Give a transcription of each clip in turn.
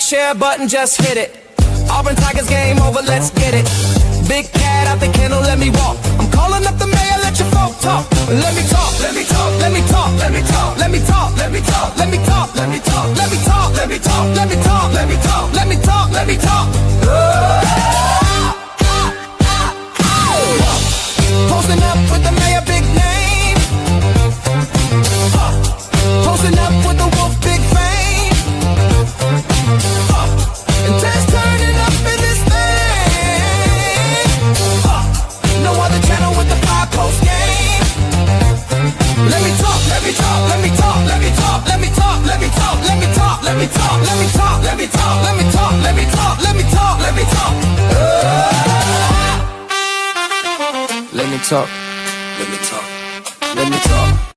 share button, just hit it. Auburn Tigers game over, let's get it. Big cat out the kennel, let me walk. I'm calling up the mayor, let your folk talk. Let me talk, let me talk, let me talk, let me talk, let me talk, let me talk, let me talk, let me talk, let me talk, let me talk, let me talk, let me talk, let me talk, let me talk. Posting up with the mayor, big name. Posting up with the wolf, big fame. And just turning up in this thing. No other channel with the 5-post game. Let me talk, let me talk, let me talk, let me talk, let me talk, let me talk, let me talk, let me talk, let me talk, let me talk, let me talk, let me talk, let me talk, let me talk. Let me talk, let me talk, let me talk.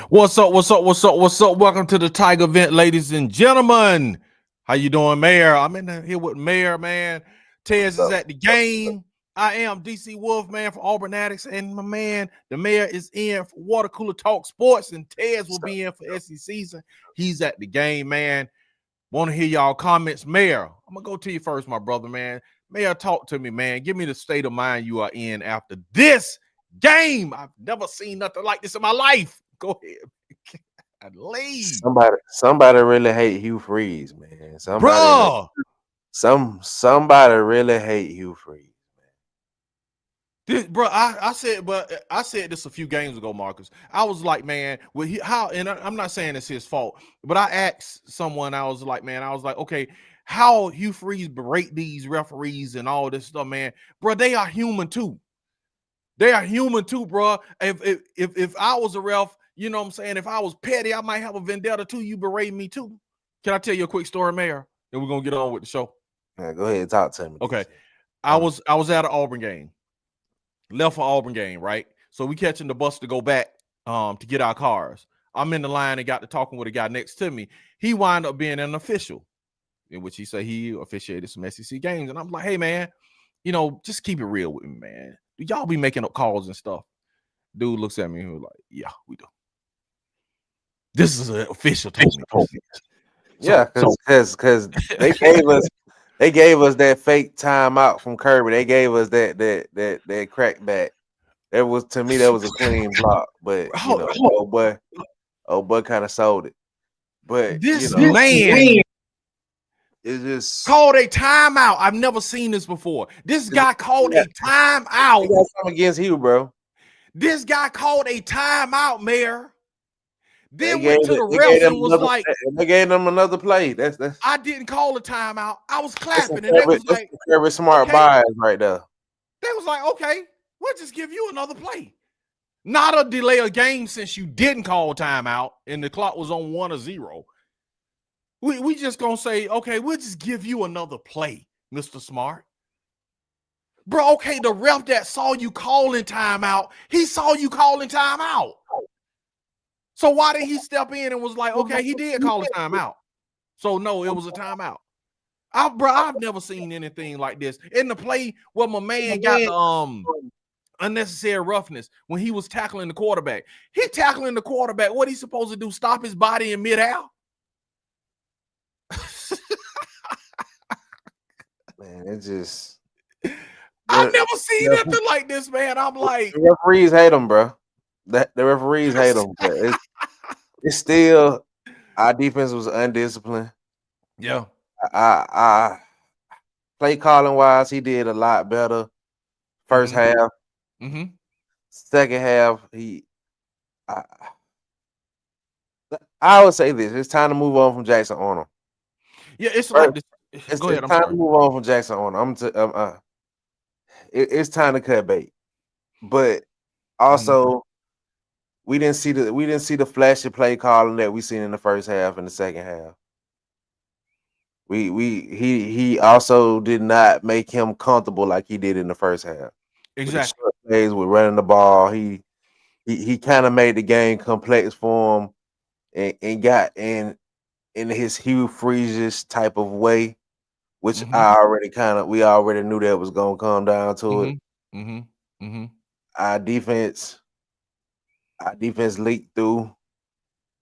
What's up? What's up? What's up? What's up? Welcome to the Tiger event, ladies and gentlemen. How you doing, Mayor? I'm in here with Mayor, man. Tez is at the game. I am DC Wolf, man, for Auburn Addicts, and my man, the Mayor, is in for Water Cooler Talk Sports, and Tez will be in for SEC season. He's at the game, man. Want to hear y'all comments, Mayor? I'm gonna go to you first, my brother, man. Mayor, talk to me, man. Give me the state of mind you are in after this game. I've never seen nothing like this in my life. Go ahead. I'd leave. Somebody really hate Hugh Freeze, man. Somebody really hate Hugh Freeze. I said this a few games ago, Marcus. I was like, man, I'm not saying it's his fault, but I asked someone, I was like, okay, how Hugh Freeze berate these referees and all this stuff, man. Bro, they are human too. They are human too, bro. If I was a ref, you know what I'm saying? If I was petty, I might have a vendetta too. You berate me too. Can I tell you a quick story, Mayor? And we're gonna get on with the show. Yeah, go ahead, talk to me. Okay. I was at an Auburn game. Left for Auburn game, right? So we catching the bus to go back to get our cars. I'm in the line and got to talking with a guy next to me. He wound up being an official, in which he said he officiated some SEC games. And I'm like, hey, man, you know, just keep it real with me, man. Do y'all be making up calls and stuff? Dude looks at me and was like, yeah, we do. This is an official told me. Yeah, because they gave us that fake timeout from Kirby. They gave us that crackback. That was, to me, that was a clean block. But you know, oh boy kind of sold it. But this man is just called a timeout. I've never seen this before. This guy called a timeout. Got something against you, bro. This guy called a timeout, Mayor. Then went to the refs and was like, they gave them another play. That's I didn't call a timeout. I was clapping, and they was like, very smart buys right there. They was like, okay, we'll just give you another play. Not a delay of game since you didn't call timeout and the clock was on 1 or 0. We just gonna say, okay, we'll just give you another play, Mr. Smart. Bro, okay, the ref that saw you calling timeout, he saw you calling timeout. So why didn't he step in and was like, okay, he did call a timeout. So no, it was a timeout. I've never seen anything like this. In the play where my man got the unnecessary roughness when he was tackling the quarterback. He tackling the quarterback. What he supposed to do? Stop his body in midair? Man, it's just I've never seen nothing like this, man. I'm like, the referees hate them, bro. The referees hate them. It's still, our defense was undisciplined. Yeah. I play calling wise, he did a lot better. First half. Second half, I would say this: it's time to move on from Jackson Arnold. Yeah, it's like this. It's time to move on from Jackson Arnold. It's time to cut bait, but also we didn't see the flashy play calling that we seen in the first half and the second half. He also did not make him comfortable like he did in the first half. Exactly. With the plays, with running the ball, he kind of made the game complex for him and got in his Hugh Freeze type of way, which we already knew that was gonna come down to it. Our defense leaked through.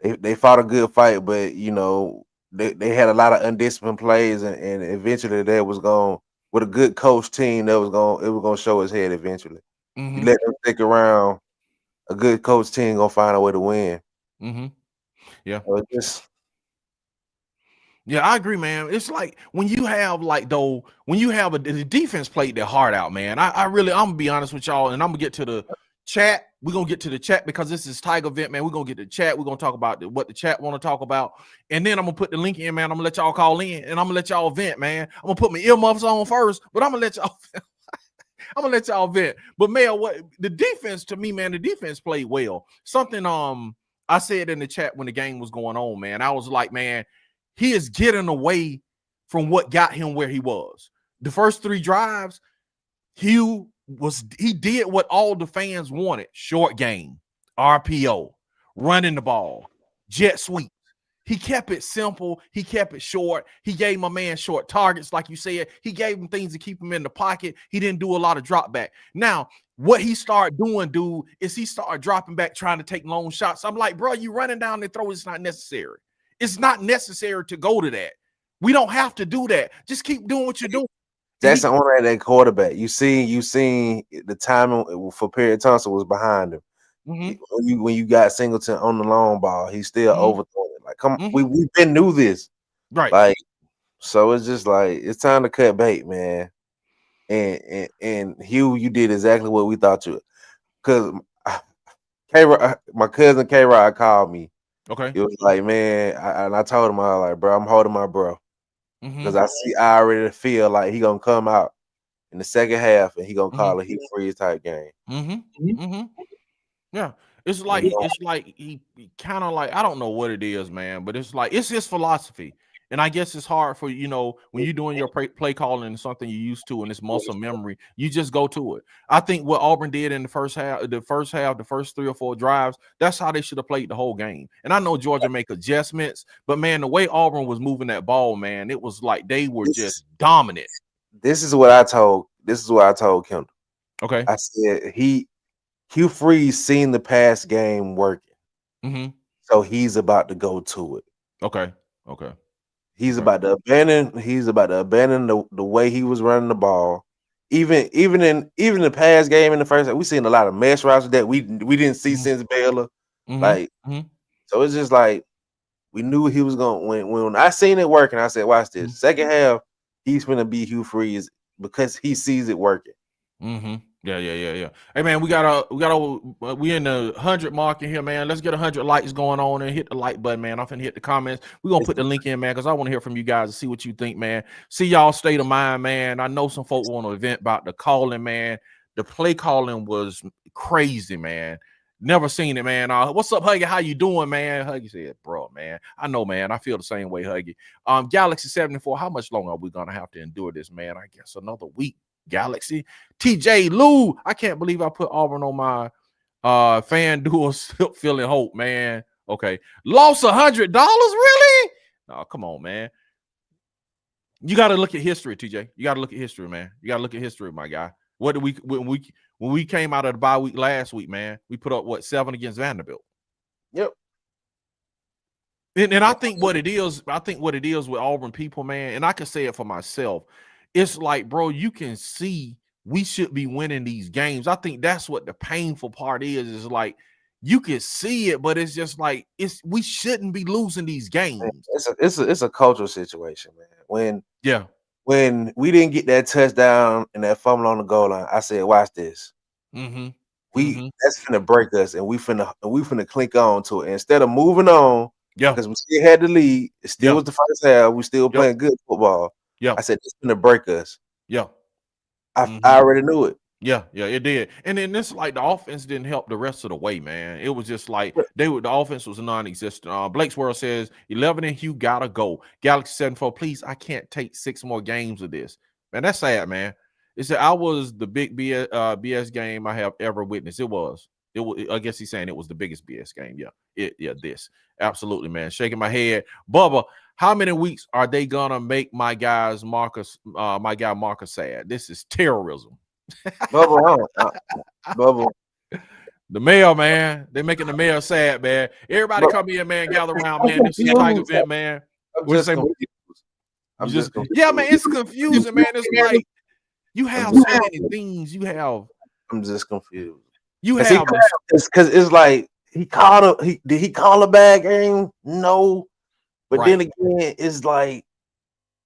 They fought a good fight, but you know, they had a lot of undisciplined plays, and eventually there was going with a good coach team that was going to show his head eventually. You let them stick around, a good coach team gonna find a way to win. Yeah. So it's just, yeah, I agree, man. It's like when you have the defense played their heart out, man. I'm gonna be honest with y'all, and I'm gonna get to the chat. We're gonna get to the chat because this is Tiger event, man. We're gonna get to the chat. We're gonna talk about what the chat want to talk about, and then I'm gonna put the link in, man. I'm gonna let y'all call in, and I'm gonna let y'all vent, man. I'm gonna put my earmuffs on first, but I'm gonna let y'all I'm gonna let y'all vent. But Mel, what the defense to me, man, the defense played well. Something I said in the chat when the game was going on, man. I was like, man, he is getting away from what got him where he was. The first 3 drives, he did what all the fans wanted: short game, RPO, running the ball, jet sweep. He kept it simple. He kept it short. He gave my man short targets, like you said. He gave him things to keep him in the pocket. He didn't do a lot of drop back. Now, what he started doing, dude, is he started dropping back, trying to take long shots. I'm like, bro, you running down the throw. It's not necessary. It's not necessary to go to that. We don't have to do that. Just keep doing what you're doing. that's the owner of that quarterback. You seen the timing for Perry Thompson was behind him. When you got Singleton on the long ball, he's still overthrowing it. Like, come, we've been knew this, right? Like, so it's just like it's time to cut bait, man. And Hugh, you did exactly what we thought you. Because my cousin K-Rod called me. Okay, it was like, man, I told him, I was like, bro, I'm holding my breath because I already feel like he gonna come out in the second half and he gonna call a Hugh Freeze type game. Yeah, it's like he kind of like, I don't know what it is, man, but it's like it's his philosophy, and I guess it's hard for when you're doing your play calling and something you're used to and it's muscle memory, you just go to it. I think what Auburn did in the first half, the first 3 or 4 drives, that's how they should have played the whole game. And I know Georgia make adjustments, but man, the way Auburn was moving that ball, man, it was like they were just dominant. This is what I told Kendall. Okay, I said Hugh Freeze seen the past game working, so he's about to go to it. Okay. He's about to abandon the way he was running the ball. Even the past game in the first, we seen a lot of mesh routes that we didn't see since Baylor. So it's just like we knew he was going. When I seen it working, I said, "Watch this." Second half, he's gonna be Hugh Freeze because he sees it working. Yeah. Hey man, we in the 100 mark in here, man. Let's get 100 likes going on and hit the like button, man. I'm finna hit the comments. We're gonna put the link in, man, because I want to hear from you guys and see what you think, man. See y'all state of mind, man. I know some folk want to vent about the calling, man. The play calling was crazy, man. Never seen it, man. What's up, Huggy? How you doing, man? Huggy said, bro, man. I know, man. I feel the same way, Huggy. Galaxy 74, how much longer are we gonna have to endure this, man? I guess another week. Galaxy. TJ Lou, I can't believe I put Auburn on my FanDuel feeling hope, man. Okay, lost $100, really? Oh, come on, man. You got to look at history, TJ. You got to look at history, man. You got to look at history, my guy. What did when we came out of the bye week last week, man? We put up 7 against Vanderbilt. Yep. And I think what it is with Auburn people, man, and I can say it for myself. It's like, bro, you can see we should be winning these games. I think that's what the painful part is like you can see it, but it's just like we shouldn't be losing these games. It's a cultural situation, man. When we didn't get that touchdown and that fumble on the goal line, I said, watch this. That's finna break us, and we finna clink on to it. Instead of moving on, because we still had the lead, it still was the first half, we still playing good football. I said, it's gonna break us. I already knew it. It did. And then it's like the offense didn't help the rest of the way, man. It was just like the offense was non-existent. Blake's World says 11 and Hugh gotta go. Galaxy 74, please. I can't take 6 more games of this. Man, that's sad, man. It's that I was the big BS game I have ever witnessed. It was. I guess he's saying it was the biggest BS game. This. Absolutely, man. Shaking my head. Bubba, how many weeks are they gonna make my guy Marcus sad? This is terrorism. Bubba, the mayor, man. They're making the mayor sad, man. Everybody come in, man. Gather around, man. This is a Tiger event, man. I'm just say, confused. I'm just confused. yeah, man, it's confusing, man. It's like you have so many things. I'm just confused. You Cause have because it's like did he call a bad game? No, but then again, it's like,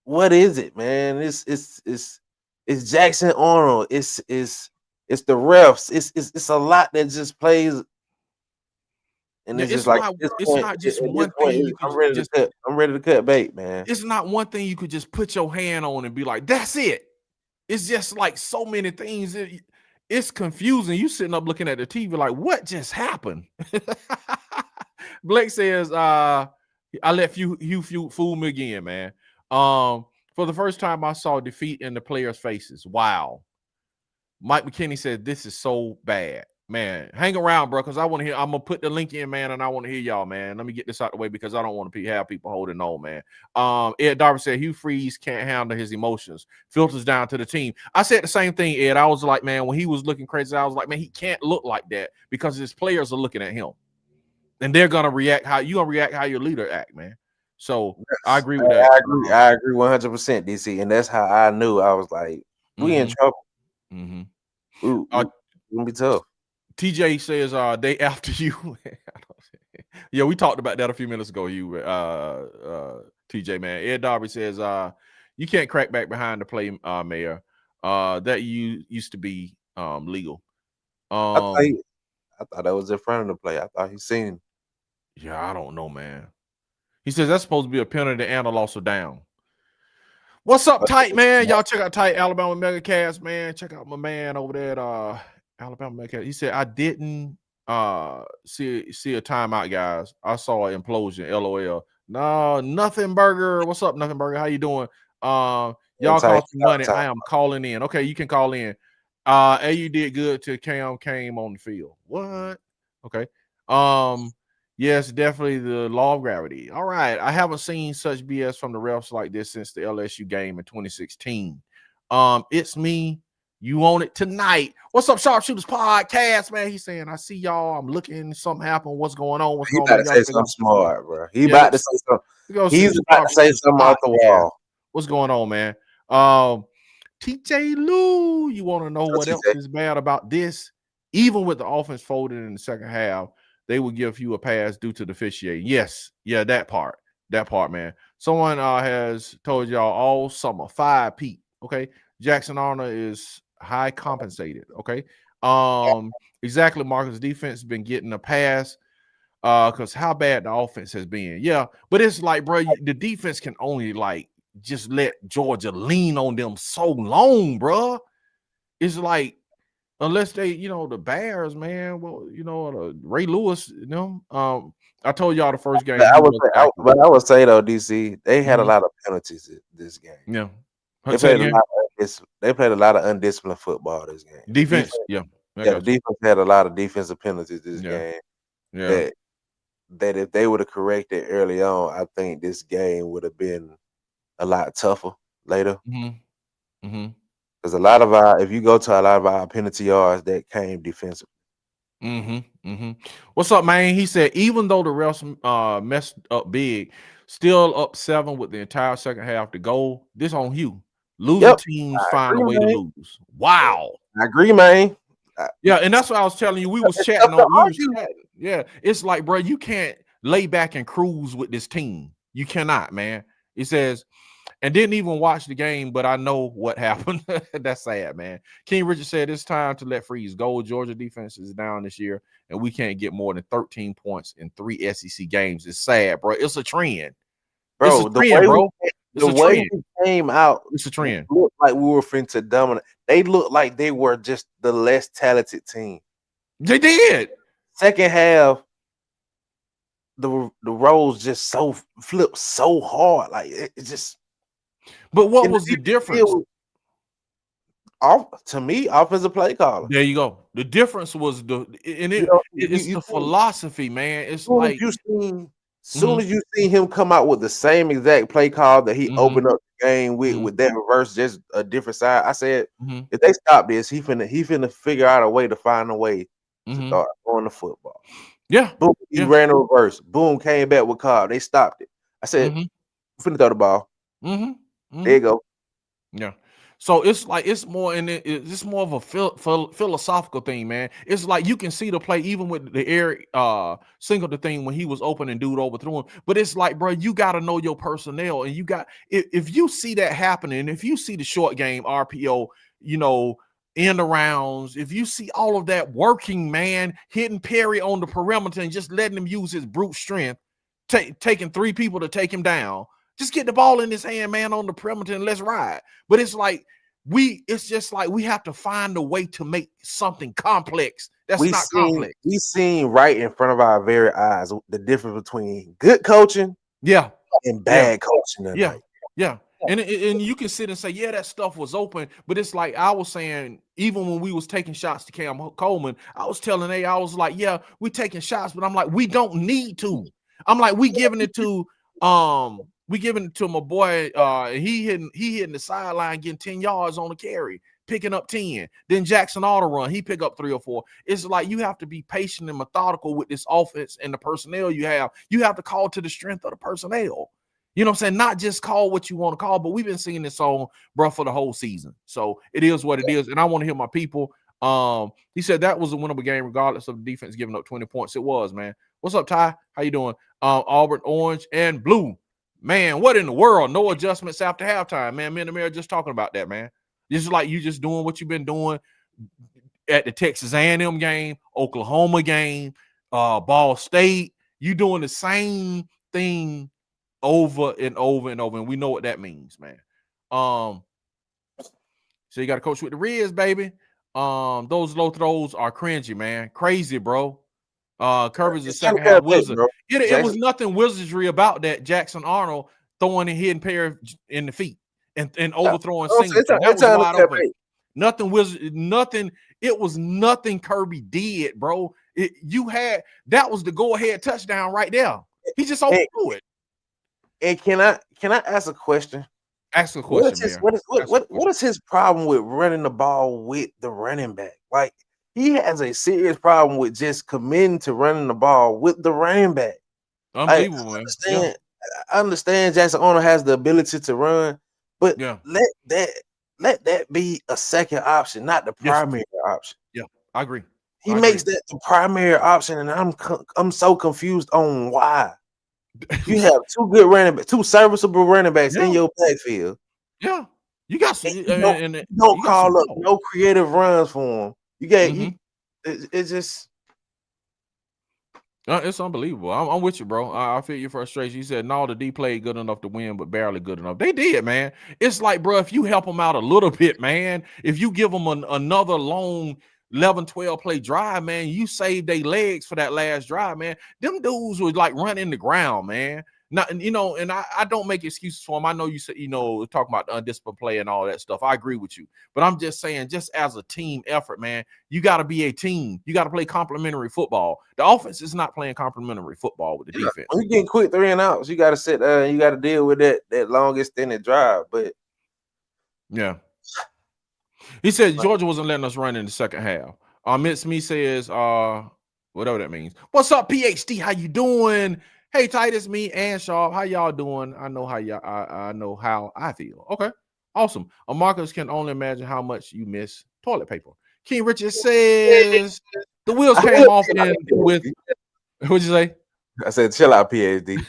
what is it, man? It's Jackson Arnold. It's the refs. It's a lot that just plays, and it's just like it's not just one thing you I'm could ready just. to cut. I'm ready to cut bait, man. It's not one thing you could just put your hand on and be like, that's it. It's just like so many things. It's confusing. You sitting up looking at the TV like, what just happened? Blake says, I let Hugh fool me again, man. For the first time, I saw defeat in the players' faces. Wow. Mike McKinney said, this is so bad. Man, hang around, bro, because I want to hear. I'm gonna put the link in, man, and I want to hear y'all, man. Let me get this out the way because I don't want to have people holding on, man. Ed Darby said Hugh Freeze can't handle his emotions, filters down to the team. I said the same thing, Ed. I was like, man, when he was looking crazy, I was like, man, he can't look like that because his players are looking at him, and they're gonna react how your leader act, man. So yes, I agree with that. I agree 100%, DC, and that's how I knew. I was like, we in trouble. Ooh, gonna be tough. TJ says day after you. Yeah, we talked about that a few minutes ago. TJ, man. Ed Darby says you can't crack back behind the play, Mayor. That used to be legal. I thought that was in front of the play. I thought he seen him. Yeah, I don't know, man. He says that's supposed to be a penalty and a loss of down. What's up, Tight, man? Y'all check out Tight Alabama Megacast, man. Check out my man over there at Alabama Megacast. He said I didn't see a timeout, guys. I saw an implosion. LOL. No, Nothing Burger. What's up, Nothing Burger? How you doing? Y'all cost me money. I am calling in. Okay, you can call in. AU did good till Cam came on the field. What? Okay. Yes, definitely the law of gravity. All right. I haven't seen such BS from the refs like this since the LSU game in 2016. It's me. You on it tonight. What's up, Sharpshooters Podcast, man? He's saying, I see y'all. I'm looking. Something happened. What's going on? What's going on? He about to say something smart, bro. He's about to say something. He's about to say something off the wall. What's going on, man? TJ Lou, you want to know what else is bad about this? Even with the offense folded in the second half, they will give you a pass due to the officiating. Yes. Yeah, that part, man. Someone has told y'all all summer, 5 Pete. Okay. Jackson Arnold is high compensated. Okay. Exactly. Marcus defense has been getting a pass because how bad the offense has been. Yeah, but it's like, bro, the defense can only like just let Georgia lean on them so long, bro. It's like, unless they, the Bears, man. Well, Ray Lewis, I told y'all the first game. I would say though, DC, they had a lot of penalties this game. Yeah, they played a lot of undisciplined football this game. Defense, the defense had a lot of defensive penalties this game. Yeah, that if they would have corrected early on, I think this game would have been a lot tougher later. Because if you go to a lot of our penalty yards that came defensively. What's up, man? He said, even though the refs messed up big, still up 7 with the entire second half to go. This on Hugh. Losing teams find a way to lose. Wow. I agree, man. Yeah, and that's what I was telling you. We was chatting on. Yeah, it's like, bro, you can't lay back and cruise with this team. You cannot, man. It says, and didn't even watch the game, but I know what happened. That's sad, man. King Richard said it's time to let Freeze go. Georgia defense is down this year, and we can't get more than 13 points in 3 SEC games. It's sad, bro. It's a trend. Bro, it's a trend, bro. The way he came out, it's a trend. It looked like we were finna dominate. They looked like they were just the less talented team. They did. Second half, the roles just flipped so hard. Like it just. But what was the difference? To me, offensive play caller. There you go. The difference was it's the philosophy, man. It's like soon as you see him come out with the same exact play call that he opened up the game with that reverse, just a different side. I said, if they stop this, he finna figure out a way to find a way to start throwing the football. Yeah. Boom, he ran a reverse. Boom, came back with Cobb. They stopped it. I said, finna throw the ball. Mm-hmm. There you go. Yeah. So it's like it's more it's more of a philosophical thing, man. It's like you can see the play even with the Eric Singleton thing when he was open and dude overthrew him. But it's like, bro, you got to know your personnel, and you got if you see that happening, if you see the short game RPO, you know, end arounds, if you see all of that working, man, hitting Perry on the perimeter and just letting him use his brute strength, taking 3 people to take him down. Just get the ball in his hand, man, on the perimeter and let's ride. But it's like it's just like we have to find a way to make something complex that's not complex. We seen right in front of our very eyes the difference between good coaching, and bad coaching tonight. Yeah. And you can sit and say, yeah, that stuff was open, but it's like I was saying, even when we was taking shots to Cam Coleman, I was telling I was like, yeah, we taking shots, but I'm like, we don't need to. I'm like, we giving it to my boy. He hitting the sideline, getting 10 yards on the carry, picking up 10. Then Jackson auto run, he pick up 3 or 4. It's like you have to be patient and methodical with this offense and the personnel you have. You have to call to the strength of the personnel. You know what I'm saying? Not just call what you want to call, but we've been singing this song, bro, for the whole season. So it is what it is. And I want to hear my people. He said that was a winnable game, regardless of the defense giving up 20 points. It was, man. What's up, Ty? How you doing? Auburn, orange, and blue. Man, what in the world? No adjustments after halftime, man. Me and the mayor just talking about that, man. This is like you just doing what you've been doing at the Texas A&M game, Oklahoma game, Ball State. You doing the same thing over and over and over, and we know what that means, man. So you got to coach with the Riz, baby. Those low throws are cringy, man. Crazy, bro. Kirby's the second half wizard. It was nothing wizardry about that Jackson Arnold throwing and hitting Perry in the feet and overthrowing Singleton. That was wide open. Nothing wizard, nothing. It was nothing Kirby did, bro. That was the go-ahead touchdown right there. He just overthrew it. And can I ask a question? Ask a question. What is his problem with running the ball with the running back? Like, he has a serious problem with just committing to running the ball with the running back. Unbelievable, I understand Jackson Arnold has the ability to run, but let that be a second option, not the primary option. Yeah, I agree. He makes that the primary option, and I'm so confused on why. You have 2 good running backs, 2 serviceable running backs in your backfield. Yeah, you got some. Don't call up no creative runs for him. You got it's just. It's unbelievable. I'm with you, bro. I feel your frustration. You said, no, the D played good enough to win, but barely good enough. They did, man. It's like, bro, if you help them out a little bit, man, if you give them another long 11, 12 play drive, man, you save their legs for that last drive, man. Them dudes would like run in the ground, man. Not, you know, and I don't make excuses for them. I know you said, you know, talking about the undisciplined play and all that stuff. I agree with you, but I'm just saying, just as a team effort, man, you got to be a team. You got to play complementary football. The offense is not playing complementary football with the defense. When you getting quick 3 and outs, you got to sit there and you got to deal with that long extended drive. But yeah, he said Georgia wasn't letting us run in the second half. Mitch Me says, whatever that means. What's up, PhD? How you doing? Hey, Titus, me and Sharp, how y'all doing? I know how I know how I feel. Okay, awesome. Marcus can only imagine how much you miss toilet paper. King Richard says the wheels came off in with. What'd you say? I said, chill out, PhD.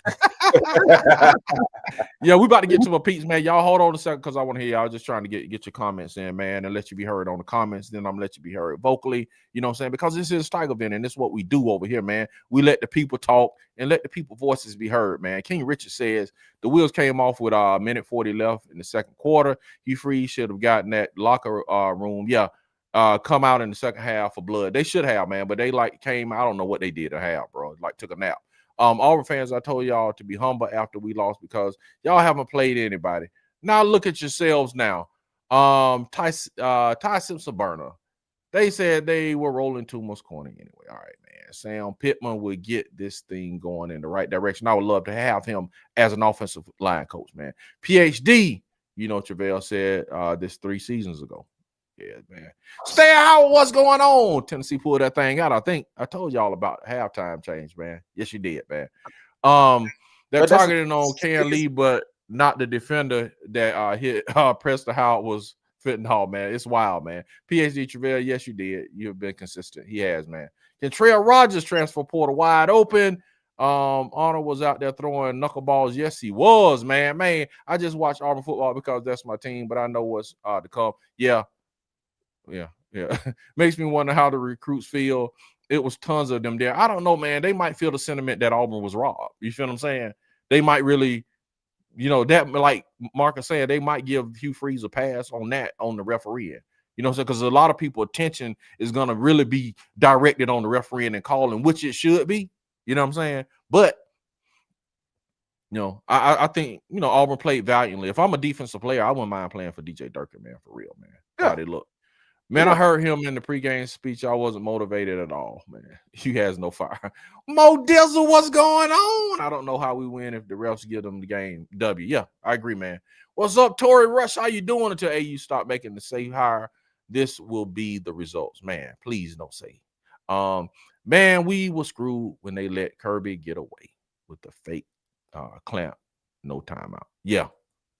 Yeah, we about to get to my peeps, man. Y'all hold on a second because I want to hear y'all. Just trying to get your comments in, man, and let you be heard on the comments. Then I'm gonna let you be heard vocally. You know what I'm saying? Because this is Tiger Event, and this is what we do over here, man. We let the people talk and let the people voices be heard, man. King Richard says the wheels came off with a minute 40 left in the second quarter. Hugh Freeze should have gotten that locker room. Yeah. Come out in the second half for blood. They should have, man, but they like came. I don't know what they did to have, bro. Like took a nap. Auburn fans, I told y'all to be humble after we lost because y'all haven't played anybody. Now look at yourselves now. Ty Simpson burner. They said they were rolling too much corner anyway. All right, man. Sam Pittman would get this thing going in the right direction. I would love to have him as an offensive line coach, man. PhD, you know, Travell said this 3 seasons ago. Yeah, man. Stay out. What's going on? Tennessee pulled that thing out. I think I told y'all about halftime change, man. Yes, you did, man. They're targeting on Cam Lee, but not the defender that hit Preston Howard was fentanyl, man. It's wild, man. PhD Travell, yes, you did. You've been consistent. He has, man. Kentrell Rogers transfer portal wide open. Arnold was out there throwing knuckleballs. Yes, he was, man. Man, I just watch Auburn football because that's my team, but I know what's to come. Yeah. Makes me wonder how the recruits feel. It was tons of them there. I don't know, man. They might feel the sentiment that Auburn was robbed. You feel what I'm saying? They might really, that, like Marcus said, they might give Hugh Freeze a pass on that, on the referee. You know what I'm saying? Because a lot of people attention is going to really be directed on the referee and calling, which it should be. You know what I'm saying? But, I think, Auburn played valiantly. If I'm a defensive player, I wouldn't mind playing for DJ Durkin, man, for real, man. Yeah. How they look. Man, I heard him in the pregame speech. I wasn't motivated at all, man. He has no fire. Mo Dizzle, what's going on? I don't know how we win if the refs give them the game W. Yeah, I agree, man. What's up, Tory Rush? How you doing until AU stop making the safe hire? This will be the results, man. Please don't say. Man, we were screwed when they let Kirby get away with the fake clamp, no timeout. Yeah,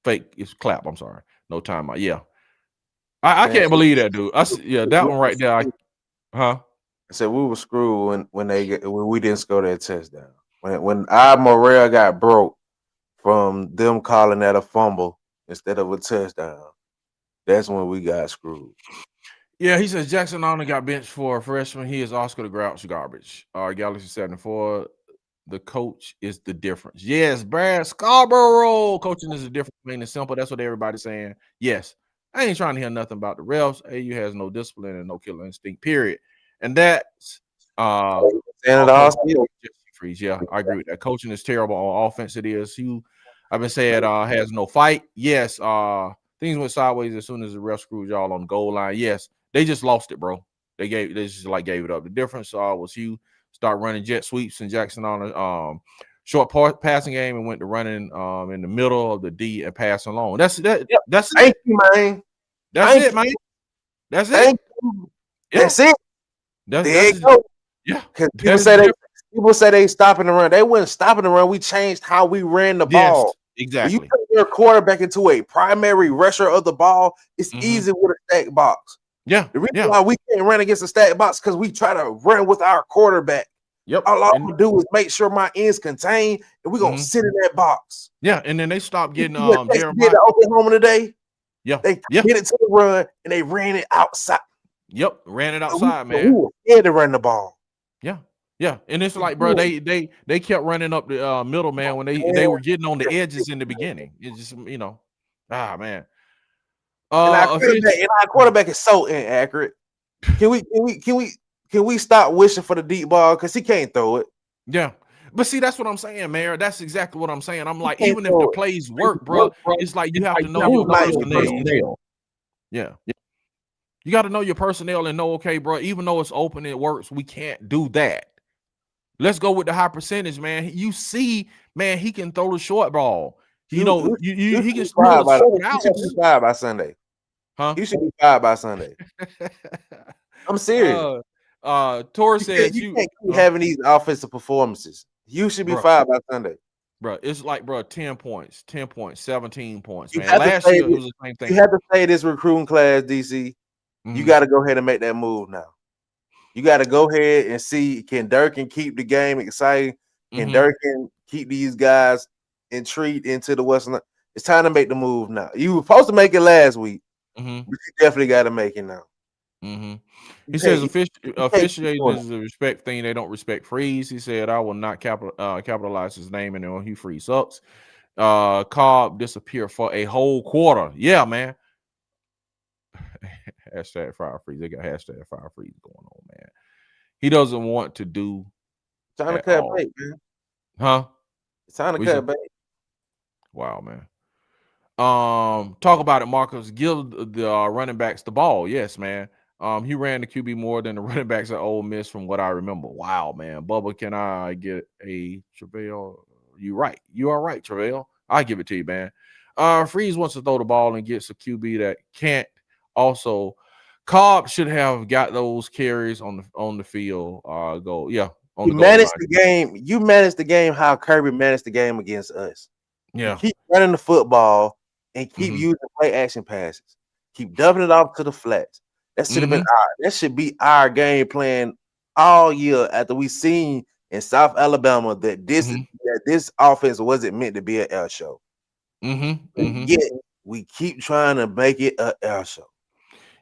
fake. It's clap. I'm sorry, no timeout. Yeah. I can't believe that, dude. That one right there. I said we were screwed when we didn't score that touchdown. When our morale got broke from them calling that a fumble instead of a touchdown, that's when we got screwed. Yeah, he says Jackson Arnold got benched for a freshman. He is Oscar the Grouch garbage. Galaxy 74. The coach is the difference. Yes, Brad Scarborough. Coaching is the difference, plain and simple. That's what everybody's saying. Yes. I ain't trying to hear nothing about the refs. AU has no discipline and no killer instinct, period. And that's Freeze. Yeah, I agree with that. Coaching is terrible on offense. It is. I've been saying has no fight. Yes, things went sideways as soon as the ref screwed y'all on the goal line. Yes, they just lost it, bro. They just gave it up. The difference was Hugh start running jet sweeps and Jackson on a short passing game and went to running in the middle of the D and passing long. That's it. Thank you, man. That's it, man. That's it. That's it. That's it. Yeah. Because people say they stopping the run. They weren't stopping the run. We changed how we ran the ball. Exactly. When you turn your quarterback into a primary rusher of the ball, it's easy with a stack box. Yeah. The reason why we can't run against a stack box because we try to run with our quarterback. Yep. All we do is make sure my ends contained, and we're gonna sit in that box. Yeah, and then they stopped getting Jeremiah Oklahoma today. Yeah, they hit it to the run and they ran it outside. Yep, ran it outside, man. We were scared to run the ball. Yeah, and it's like, bro, they kept running up the middle, man, when they were getting on the edges in the beginning. It's just man. And our quarterback is so inaccurate. Can we stop wishing for the deep ball because he can't throw it? Yeah. But see, that's what I'm saying, Mayor. That's exactly what I'm saying. I'm like, even if the plays work, bro, it's like you have to know your personnel. Yeah. You got to know your personnel and know, okay, bro, even though it's open, it works. We can't do that. Let's go with the high percentage, man. You see, man, he can throw the short ball. He can throw the 5 by Sunday. Huh? You should be 5 by Sunday. I'm serious. Tor said you can't keep having these offensive performances. You should be 5 by Sunday. Bro, it's like, 10 points, 17 points, man. Last year, it was the same thing. You have to say this recruiting class, DC. You got to go ahead and make that move now. You got to go ahead and see, can Durkin keep the game exciting? Can Durkin keep these guys intrigued into the Western? It's time to make the move now. You were supposed to make it last week, but you definitely got to make it now. He says officiating is a respect thing. They don't respect Freeze. He said, I will not capitalize his name and then he Freeze sucks. Cobb disappeared for a whole quarter. Yeah, man. Hashtag fire freeze. They got hashtag fire freeze going on, man. He doesn't want to do. Time to cut bait, man. Huh? It's time to cut bait. Wow, man. Talk about it, Marcus. Give the running backs the ball. Yes, man. He ran the QB more than the running backs at Ole Miss, from what I remember. Wow, man. Bubba, can I get a Travell? You right. You are right, Travell. I give it to you, man. Freeze wants to throw the ball and gets a QB that can't. Also, Cobb should have got those carries on the field. You managed the game. You managed the game how Kirby managed the game against us. Yeah. keep running the football and keep Mhm. using play action passes. Keep dumping it off to the flats. That should have been that should be our game plan all year after we seen in South Alabama that this offense wasn't meant to be an air show. And yet we keep trying to make it an air show.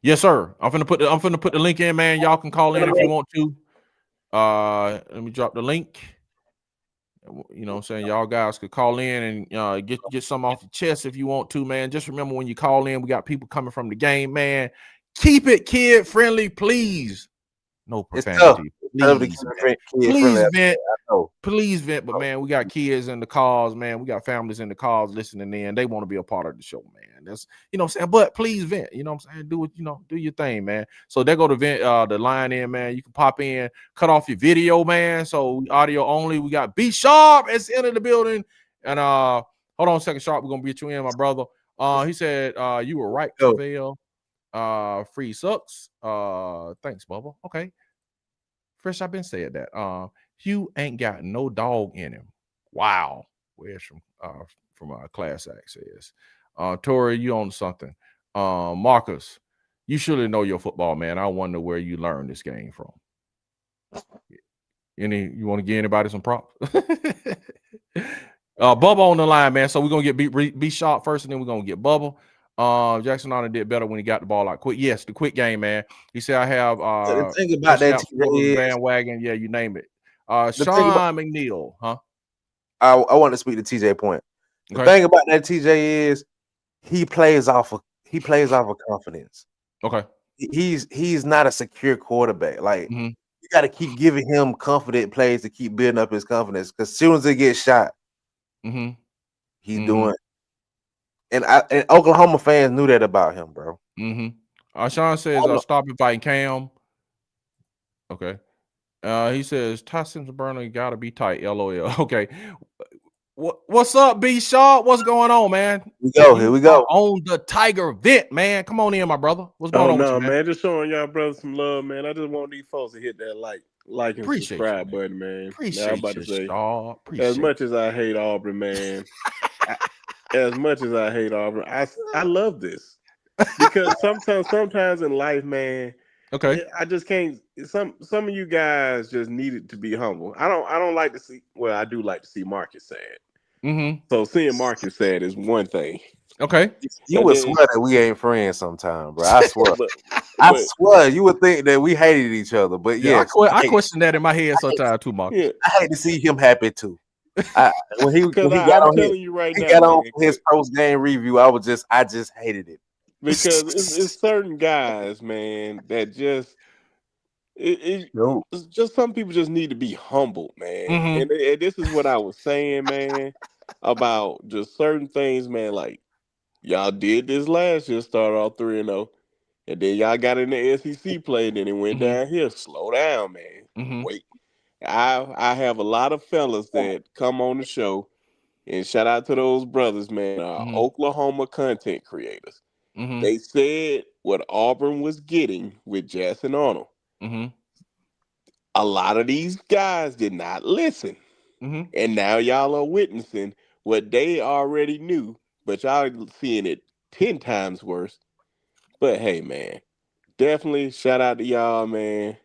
Yes, sir. I'm finna put the link in, man. Y'all can call in if you want to. Let me drop the link. You know what I'm saying? Y'all guys could call in and get some off your chest if you want to, man. Just remember when you call in, we got people coming from the game, man. Keep it kid friendly, please. No profanity. Please vent. Please vent. But man, we got kids in the cars, man. We got families in the cars listening in. They want to be a part of the show, man. That's you know what I'm saying. But please vent. You know what I'm saying? Do it, do your thing, man. So there go the vent, the line in, man. You can pop in, cut off your video, man. So audio only. We got B Sharp as in the building. And hold on a second, Sharp. We're gonna get you in, my brother. He said you were right, Travail. Free sucks. Thanks, Bubba. Okay. Fresh, I've been saying that. Hugh ain't got no dog in him. Wow. Where's from Class Act says. Tori, you on something. Marcus, you surely know your football, man. I wonder where you learned this game from. You want to give anybody some props? Bubba on the line, man. So we're gonna get B Sharp first, and then we're gonna get Bubba. Jackson Arnold did better when he got the ball out quick. Yes, the quick game, man. He said I have the thing about that bandwagon, yeah, you name it. Sean McNeil, huh? I want to speak to TJ point. The thing about that TJ is he plays off of confidence. Okay. He's not a secure quarterback. Like you got to keep giving him confident plays to keep building up his confidence. Because as soon as he gets shot, he's doing. And Oklahoma fans knew that about him, bro. Sean says, stop inviting Cam. Okay. He says, Tyson Burner got to be tight. LOL. Okay. What's up, B Sharp? What's going on, man? Here we go. On the Tiger vent, man. Come on in, my brother. What's going on with you, man? Just showing y'all brothers some love, man. I just want these folks to hit that like and subscribe button, man. Appreciate I'm about to say, as much as I hate Auburn, man. As much as I hate Auburn, I love this because sometimes in life, man. Okay. I just can't. Some of you guys just needed to be humble. I don't like to see. Well, I do like to see Marcus sad. So seeing Marcus sad is one thing. Okay. You would swear that we ain't friends sometime, bro. I swear. I swear you would think that we hated each other, but yeah, I question that in my head sometimes too, Marcus. Yeah, I hate to see him happy too. When he got on his post game review, I just hated it because it's certain guys, man, that just it's just some people just need to be humbled, man. And this is what I was saying, man, about just certain things, man. Like y'all did this last year, started off 3-0, and then y'all got in the SEC play, and then it went down here. Slow down, man. Wait. I have a lot of fellas that come on the show, and shout out to those brothers, man, Oklahoma content creators. They said what Auburn was getting with Jackson Arnold. A lot of these guys did not listen. And now y'all are witnessing what they already knew, but y'all seeing it 10 times worse. But hey, man, definitely shout out to y'all, man.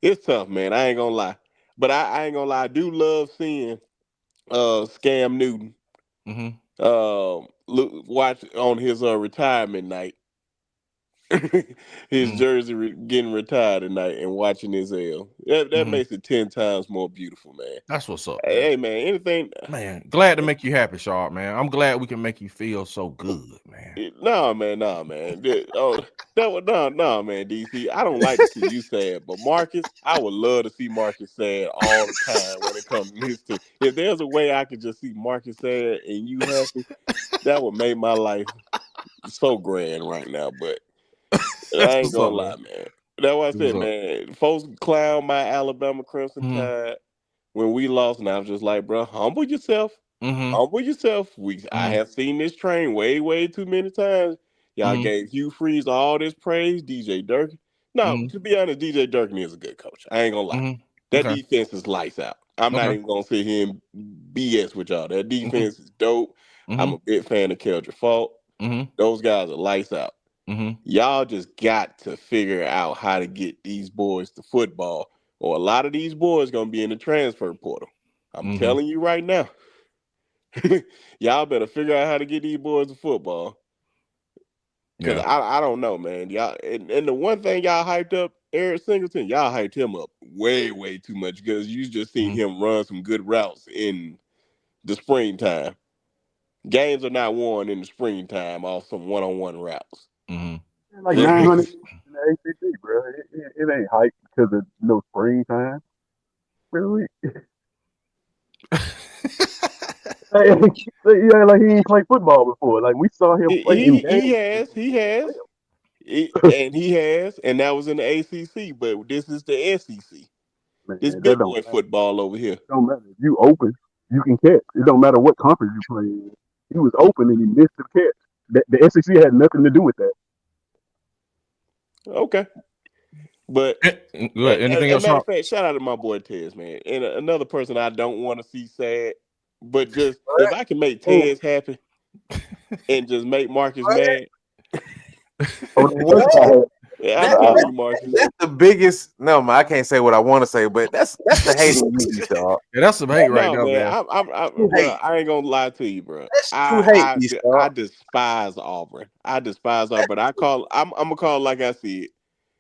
It's tough, man. I ain't gonna lie. But I ain't gonna lie. I do love seeing Scam Newton watch on his retirement night. His jersey getting retired tonight and watching his L. That makes it 10 times more beautiful, man. That's what's up. Hey, man, anything. Man, glad to make you happy, Sharp, man. I'm glad we can make you feel so good, man. Nah, man. No, man, DC. I don't like to see you sad, but Marcus, I would love to see Marcus sad all the time when it comes to his team. If there's a way I could just see Marcus sad and you happy, that would make my life so grand right now, but I ain't gonna lie, man. That's what I said, man. Folks clown my Alabama Crimson Tide when we lost, and I was just like, bro, humble yourself. Humble yourself. I have seen this train way, way too many times. Y'all gave Hugh Freeze all this praise, DJ Durkin. No, to be honest, DJ Durkin is a good coach. I ain't gonna lie. That defense is lights out. I'm not even gonna sit here and BS with y'all. That defense is dope. I'm a big fan of Keldrick Fault. Those guys are lights out. Y'all just got to figure out how to get these boys to football, or a lot of these boys gonna be in the transfer portal. I'm telling you right now. Y'all better figure out how to get these boys to football. Because I don't know, man. Y'all and the one thing y'all hyped up, Eric Singleton, y'all hyped him up way, way too much because you just seen him run some good routes in the springtime. Games are not won in the springtime off some one-on-one routes. Like 900 in the ACC, bro. It ain't hype because of no springtime. Really? Yeah, like he ain't played football before. Like we saw him play in games. He has, and that was in the ACC. But this is the SEC. Man, this big boy football over here. It don't matter. If you open, you can catch. It don't matter what conference you play in. He was open and he missed the catch. The SEC had nothing to do with that. Okay. But anything else? Matter of fact, shout out to my boy Tez, man. And another person I don't want to see sad, but just if I can make Tez happy and just make Marcus mad. Yeah, I love you, Marcus. That's the biggest. No, man, I can't say what I want to say, but that's the hating you, dog. Yeah, that's some hate right now, man. I ain't gonna lie to you, bro. I despise Auburn. I I'm gonna call it like I see it.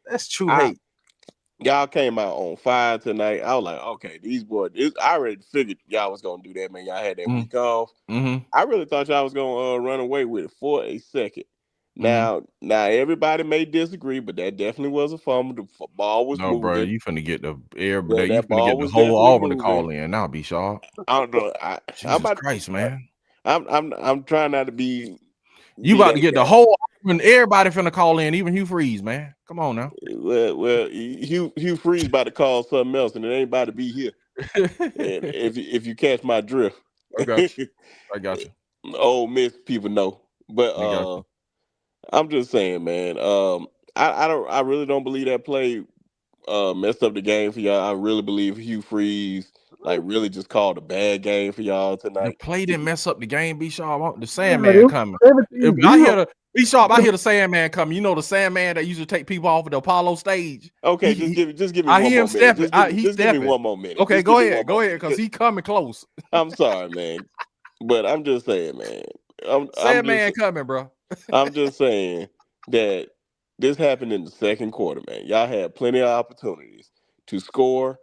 That's true hate. Y'all came out on fire tonight. I was like, okay, these boys. I already figured y'all was gonna do that, man. Y'all had that week off. I really thought y'all was gonna run away with it for a second. Now everybody may disagree, but that definitely was a fumble. The ball was moving. Bro, you finna get the air, but you finna get the whole Auburn to call in. Now be sharp. I don't know. Jesus Christ, man. I'm trying not to be. You about to get the whole Auburn. Everybody finna call in, even Hugh Freeze, man. Come on now. Well, Hugh Freeze about to call something else, and it ain't about to be here. if you catch my drift, I got you. Ole Miss people know, but I'm just saying, man. I really don't believe that play messed up the game for y'all. I really believe Hugh Freeze really just called a bad game for y'all tonight. The play didn't mess up the game. B Sharp, the Sandman coming. I hear the Sandman coming. You know the Sandman that used to take people off of the Apollo stage. Okay, just give me one more minute. Just give me one more minute. Okay, go ahead, because he's coming close. I'm sorry, man, but I'm just saying, man. Sandman coming, bro. I'm just saying that this happened in the second quarter, man. Y'all had plenty of opportunities to score.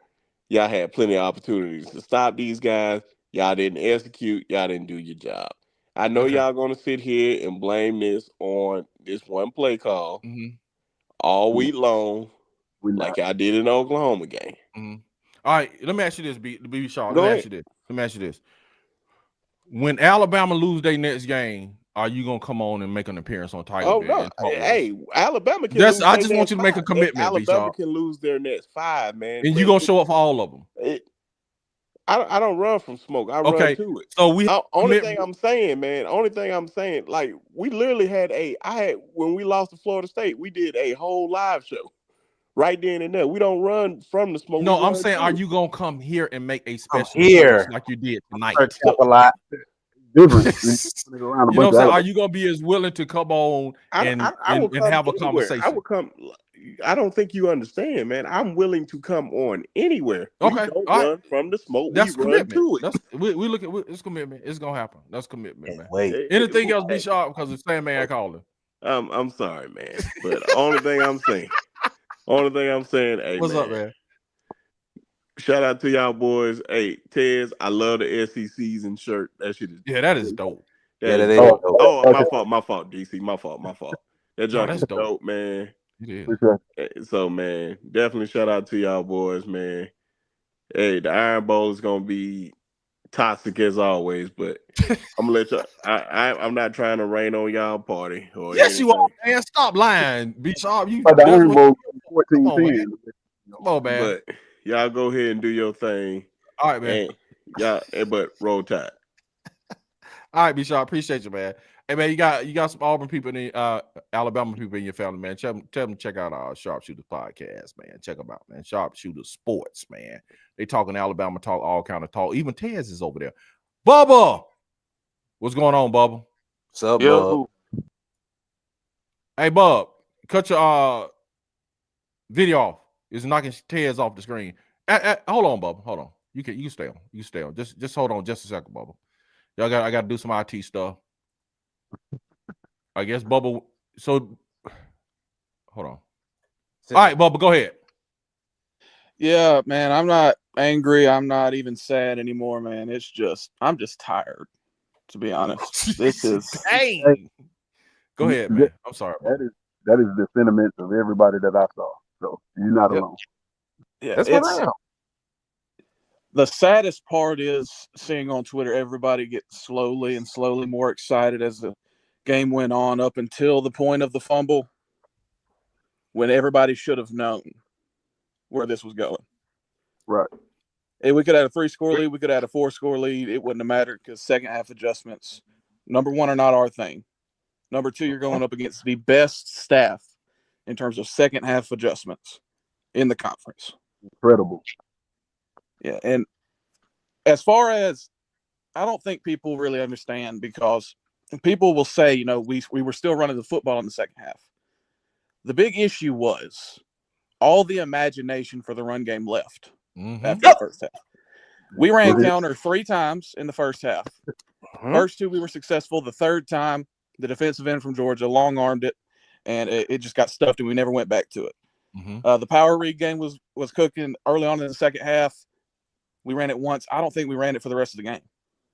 Y'all had plenty of opportunities to stop these guys. Y'all didn't execute. Y'all didn't do your job. I know y'all going to sit here and blame this on this one play call all week long, like I did in the Oklahoma game. All right, let me ask you this, B. Shaw. Let me ask you this. When Alabama lose their next game, are you gonna come on and make an appearance on Tiger? Oh no! Hey, Alabama can. I just want you to make a commitment. Alabama can lose their next 5, man, and you gonna show up for all of them. I don't run from smoke. I run to it. So only thing I'm saying, like we literally had when we lost to Florida State, we did a whole live show right then and there. We don't run from the smoke. No, I'm saying, are you gonna come here and make a special here like you did tonight? A lot. Different. You know what I'm saying? Are you gonna be as willing to come on and have a conversation? I will come. I don't think you understand, man. I'm willing to come on anywhere. Okay, we don't run from the smoke. That's we commitment. Run to it. We look at it's commitment. It's gonna happen. That's commitment, man. Wait. Anything else be sharp because the Sandman calling. I'm sorry, man. But only thing I'm saying, hey, what's up, man? Shout out to y'all boys. Hey, Tez, I love the SEC season shirt. That shit is that is dope. That is dope. Oh, my fault, DC. My fault. That junk is dope, man. It is. So, man, definitely shout out to y'all boys, man. Hey, the Iron Bowl is gonna be toxic as always, but I'm gonna let y'all. I'm not trying to rain on y'all party. Or yes, anything. you are, man. Stop lying. Be sharp. You. The Iron Bowl 14-10. Come on, man. But y'all go ahead and do your thing. All right, man. But roll tide. All right, B-Sharp. Appreciate you, man. Hey man, you got some Auburn people in Alabama people in your family, man. Tell them to check out our Sharpshooters podcast, man. Check them out, man. Sharpshooters Sports, man. They talking Alabama talk, all kind of talk. Even Tez is over there. Bubba, what's going on, Bubba? What's up, Bub? Yo, Hey, Bub, cut your video off. It's knocking Tez off the screen. Hold on, Bubba. Hold on. You can stay on. You can stay on. Just hold on just a second, Bubba. I got to do some IT stuff. I guess Bubba. So, hold on. All right, Bubba, go ahead. yeah, man, I'm not angry. I'm not even sad anymore, man. I'm just tired, to be honest. This is Dang. Go ahead, man. I'm sorry, Bubba. That is the sentiments of everybody that I saw. So you're not alone. yeah. That's what I am. The saddest part is seeing on Twitter everybody get slowly more excited as the game went on up until the point of the fumble, when everybody should have known where this was going. Right. Hey, we could have a 3-score lead. We could have a 4-score lead. It wouldn't have mattered because second half adjustments, number one, are not our thing. Number two, you're going up against the best staff in terms of second half adjustments in the conference. Incredible. Yeah, and as far as, I don't think people really understand, because people will say, you know, we were still running the football in the second half. The big issue was all the imagination for the run game left after the first half. We ran counter 3 times in the first half. First 2 we were successful. The third time, the defensive end from Georgia long-armed it, and it just got stuffed, and we never went back to it. The power read game was cooking early on in the second half. We ran it once. I don't think we ran it for the rest of the game.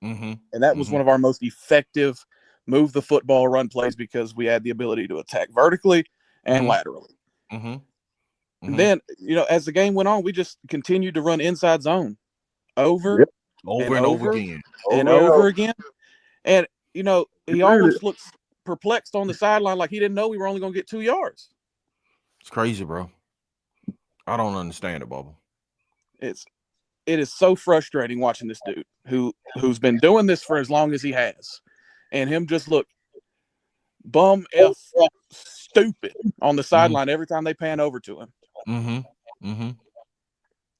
And that was one of our most effective move the football run plays, because we had the ability to attack vertically and laterally. And then, you know, as the game went on, we just continued to run inside zone over and over again. And over again. And, you know, he almost looks perplexed on the sideline, like he didn't know we were only going to get 2 yards. It's crazy, bro. I don't understand it, Bubba. It is so frustrating watching this dude who's been doing this for as long as he has, and him just look bum F stupid on the sideline every time they pan over to him.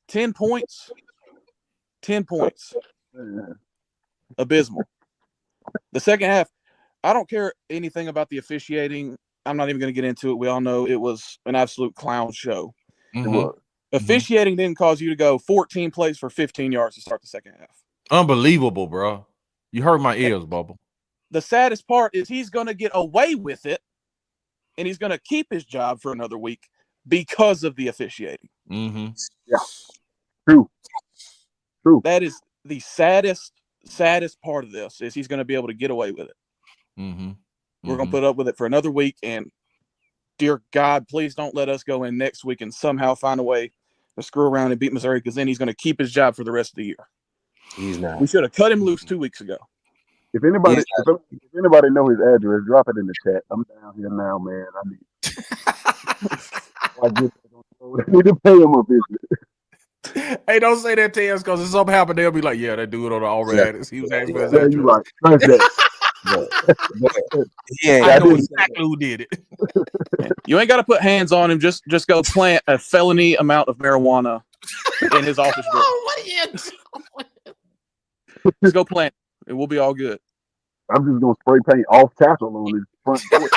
10 points. 10 points. Abysmal. The second half, I don't care anything about the officiating. I'm not even going to get into it. We all know it was an absolute clown show. Officiating didn't cause you to go 14 plays for 15 yards to start the second half. Unbelievable, bro. You hurt my ears, Bubba. The saddest part is he's going to get away with it, and he's going to keep his job for another week because of the officiating. Yeah. True. That is the saddest part of this, is he's going to be able to get away with it. We're going to put up with it for another week, and dear God, please don't let us go in next week and somehow find a way to screw around and beat Missouri, because then he's going to keep his job for the rest of the year. He's not. We should have cut him loose 2 weeks ago. If anybody know his address, drop it in the chat. I'm down here now, man. I need to pay him a visit. Hey, don't say that to us, because if something happened, they'll be like, yeah, that dude on the Auburn address. He was asking for his address. You're right. Trust that. I know exactly who did it. You ain't got to put hands on him. Just go plant a felony amount of marijuana in his office door. What are you doing? Just go plant. It will be all good. I'm just gonna spray paint off tackle on his front door.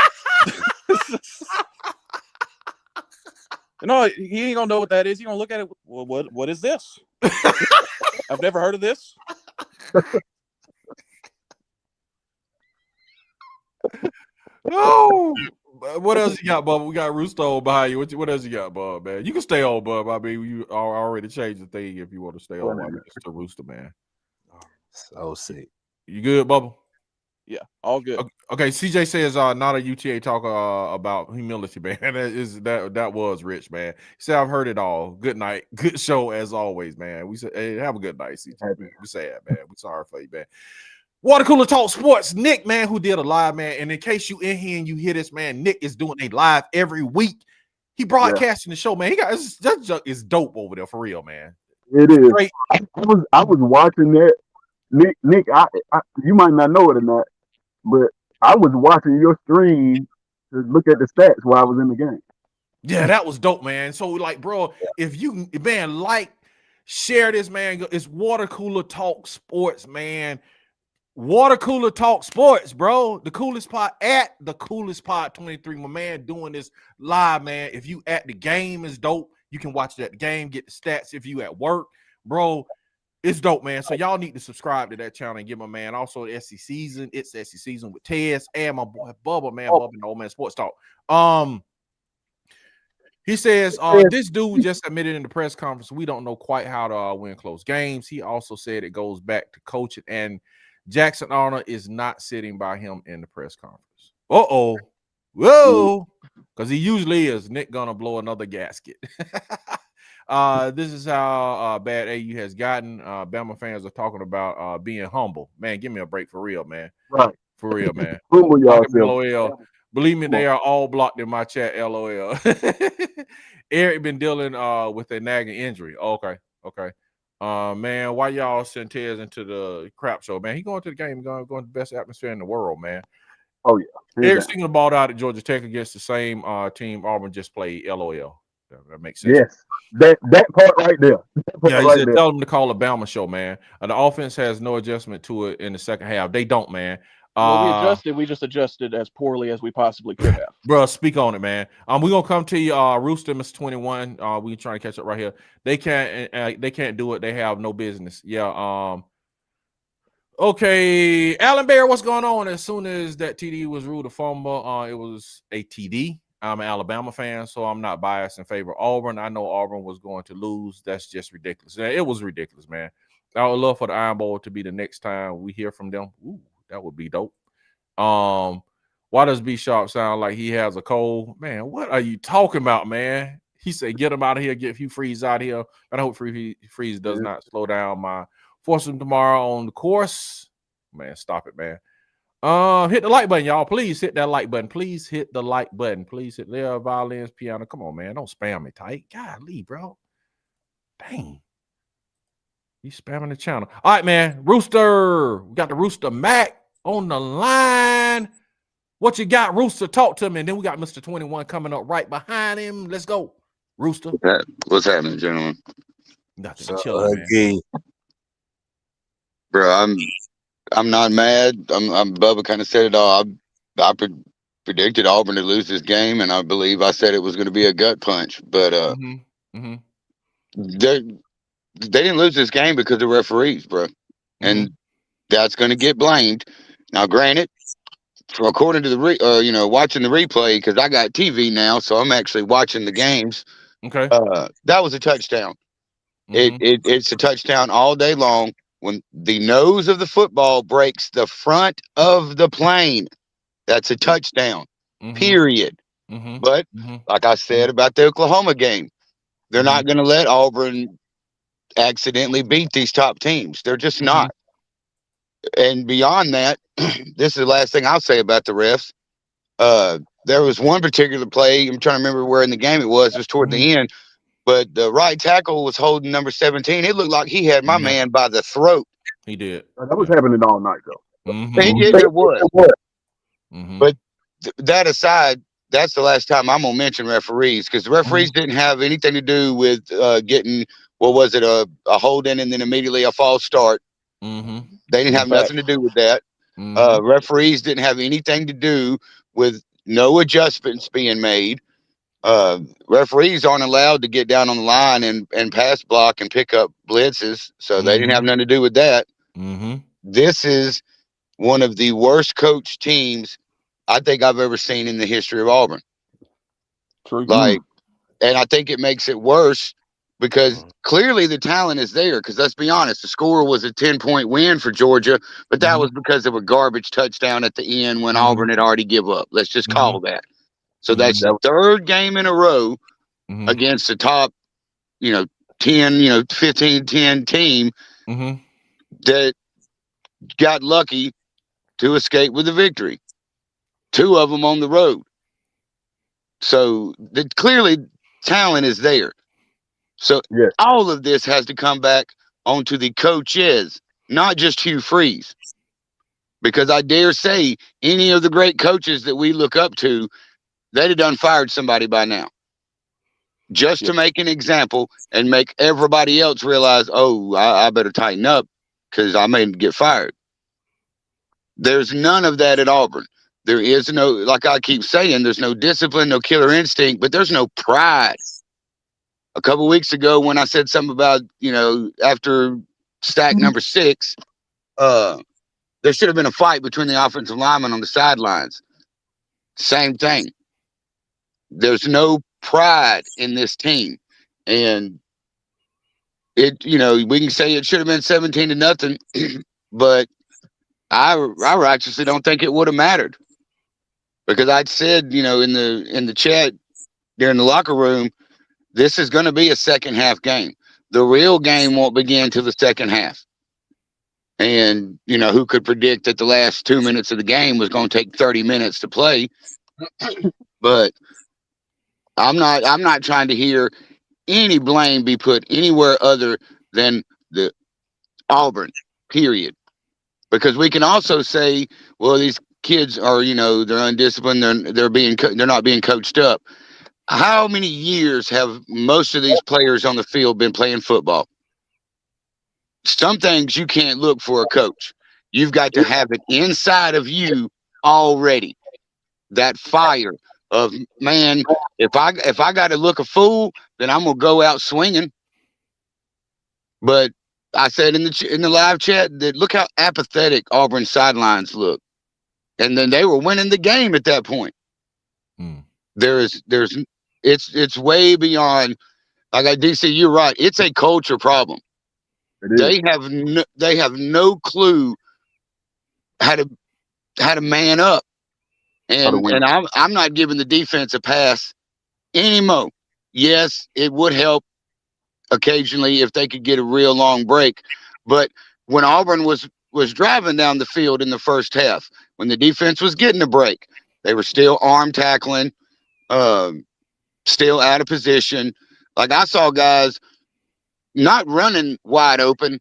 No, he ain't gonna know what that is. He gonna look at it. Well, what is this? I've never heard of this. Oh, what else you got, Bubba? We got Roosto behind you. What else you got, Bub, man? You can stay on, Bub. I mean, you already changed the thing if you want to stay on. I mean, it's a Rooster, man. So sick. You good, Bubba? Yeah, all good. Okay, CJ says not a UTA talk about humility, man. That was rich, man. He said, I've heard it all. Good night. Good show as always, man. We said, hey, have a good night, CJ, man. We sad, man. We sorry for you, man. Water Cooler Talk Sports, Nick, man, who did a live, man. And in case you in here and you hear this, man, Nick is doing a live every week. He broadcasting the show, man. He got that is dope over there for real, man. It is. Great. I was watching that. Nick, you might not know it or not, but I was watching your stream to look at the stats while I was in the game. Yeah, that was dope, man. So, like, bro, if you, man, like, share this, man. It's Water Cooler Talk Sports, man. Water Cooler Talk Sports, bro. The coolest pot at the coolest pod 23. My man doing this live, man. If you at the game, is dope. You can watch it at the game, get the stats. If you at work, bro, it's dope, man. So y'all need to subscribe to that channel and give my man also the SC season. It's SC season with Tez and my boy Bubba, man. Bubba and the Old Man Sports Talk. He says, this dude just admitted in the press conference, we don't know quite how to win close games. He also said it goes back to coaching, and Jackson Arnold is not sitting by him in the press conference. Whoa, because he usually is. Nick gonna blow another gasket. This is how bad AU has gotten. Bama fans are talking about being humble. Man, give me a break for real, man. Right. For real, man. Humble yourself. LOL. Believe me, they are all blocked in my chat. LOL. Eric been dealing with a nagging injury. Okay. Man, why y'all send Tez into the crap show, man? He going to the game, going to the best atmosphere in the world, man. Oh yeah. Eric's sticking the ball out at Georgia Tech against the same team Auburn just played. LOL. That makes sense. Yes. That part right there. Yeah, he said, tell them to call a Bama show, man. The offense has no adjustment to it in the second half. They don't, man. Well, we adjusted. We just adjusted as poorly as we possibly could have. Bro, speak on it, man. We're gonna come to you, Rooster, Mr. 21. We trying to catch up right here. They can't do it. They have no business. Yeah. Okay, Alan Bear, what's going on? As soon as that TD was ruled a fumble, it was a TD. I'm an Alabama fan, so I'm not biased in favor of Auburn. I know Auburn was going to lose. That's just ridiculous. It was ridiculous, man. I would love for the Iron Bowl to be the next time we hear from them. Ooh, that would be dope. Why does B Sharp sound like he has a cold? Man, what are you talking about, man? He said, get him out of here, get Hugh Freeze out of here. I hope Freeze does not slow down my force him tomorrow on the course. Man, stop it, man. Hit the like button, y'all. Please hit that like button. Please hit the like button. Please hit there, violins, piano. Come on, man. Don't spam me tight. Golly, bro. Dang. You spamming the channel. All right, man. Rooster. We got the Rooster Mac on the line. What you got, Rooster? Talk to me. And then we got Mr. 21 coming up right behind him. Let's go, Rooster. What's happening, gentlemen? Nothing. Chilling, man. Bro, I'm not mad. I'm Bubba kind of said it all. I predicted Auburn to lose this game, and I believe I said it was going to be a gut punch. But they didn't lose this game because of referees, bro, and that's going to get blamed. Now, granted, according to the watching the replay, because I got TV now, so I'm actually watching the games. Okay, that was a touchdown. It's a touchdown all day long. When the nose of the football breaks the front of the plane, that's a touchdown, period. But like I said about the Oklahoma game, they're not going to let Auburn accidentally beat these top teams. They're just not. And beyond that, this is the last thing I'll say about the refs. There was one particular play. I'm trying to remember where in the game it was. It was toward the end. But the right tackle was holding number 17. It looked like he had my man by the throat. He did. That was happening all night, though. It was. But that aside, that's the last time I'm going to mention referees, because the referees didn't have anything to do with getting, what was it, a holding and then immediately a false start. They didn't have nothing to do with that. Referees didn't have anything to do with no adjustments being made. Referees aren't allowed to get down on the line and pass block and pick up blitzes, so they didn't have nothing to do with that. This is one of the worst coached teams I think I've ever seen in the history of Auburn. True. And I think it makes it worse because clearly the talent is there. Because let's be honest, the score was a 10-point win for Georgia, but that was because of a garbage touchdown at the end when Auburn had already give up. Let's just call that. So that's the third game in a row against the top, 10, 15-10 team that got lucky to escape with a victory. 2 of them on the road. So clearly talent is there. So all of this has to come back onto the coaches, not just Hugh Freeze. Because I dare say any of the great coaches that we look up to, they'd have done fired somebody by now. Just to make an example and make everybody else realize, oh, I better tighten up because I may get fired. There's none of that at Auburn. There is no, like I keep saying, there's no discipline, no killer instinct, but there's no pride. A couple weeks ago when I said something about, after stack number 6, there should have been a fight between the offensive linemen on the sidelines. Same thing. There's no pride in this team. And we can say it should have been 17-0, but I righteously don't think it would have mattered. Because I'd said, in the chat during the locker room, this is going to be a second half game. The real game won't begin till the second half. And, who could predict that the last 2 minutes of the game was going to take 30 minutes to play? But I'm not trying to hear any blame be put anywhere other than the Auburn, period. Because we can also say, well, these kids are, they're undisciplined, they're not being coached up. How many years have most of these players on the field been playing football? Some things you can't look for a coach. You've got to have it inside of you already. That fire of, man, if I got to look a fool, then I'm gonna go out swinging. But I said in the live chat that look how apathetic Auburn sidelines look, and then they were winning the game at that point. It's way beyond. Like DC, you're right. It's a culture problem. They have no clue how to man up, and I'm not giving the defense a pass anymore. Yes, it would help occasionally if they could get a real long break, but when Auburn was driving down the field in the first half, when the defense was getting a break, they were still arm tackling, still out of position. Like I saw guys not running wide open,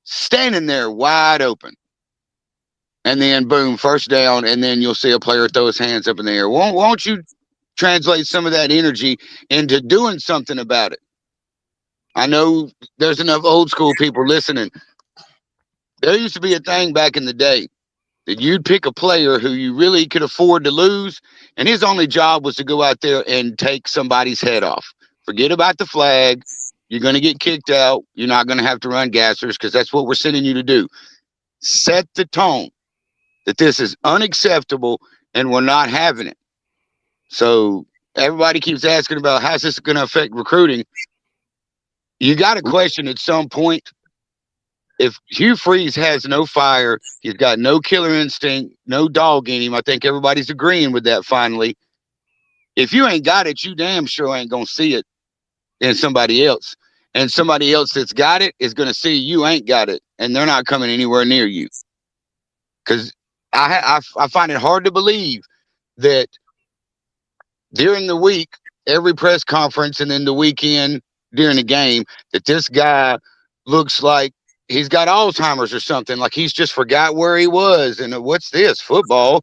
standing there wide open. And then boom, first down, and then you'll see a player throw his hands up in the air. Won't you translate some of that energy into doing something about it? I know there's enough old school people listening. There used to be a thing back in the day that you'd pick a player who you really could afford to lose, and his only job was to go out there and take somebody's head off. Forget about the flag. You're going to get kicked out. You're not going to have to run gassers because that's what we're sending you to do. Set the tone that this is unacceptable and we're not having it. So everybody keeps asking about how's this going to affect recruiting. You got to question at some point, if Hugh Freeze has no fire, he's got no killer instinct, no dog in him. I think everybody's agreeing with that finally. If you ain't got it, you damn sure ain't going to see it in somebody else. And somebody else that's got it is going to see you ain't got it, and they're not coming anywhere near you. Because I find it hard to believe that during the week, every press conference, and then the weekend during the game, that this guy looks like he's got Alzheimer's or something. Like he's just forgot where he was. And what's this? Football.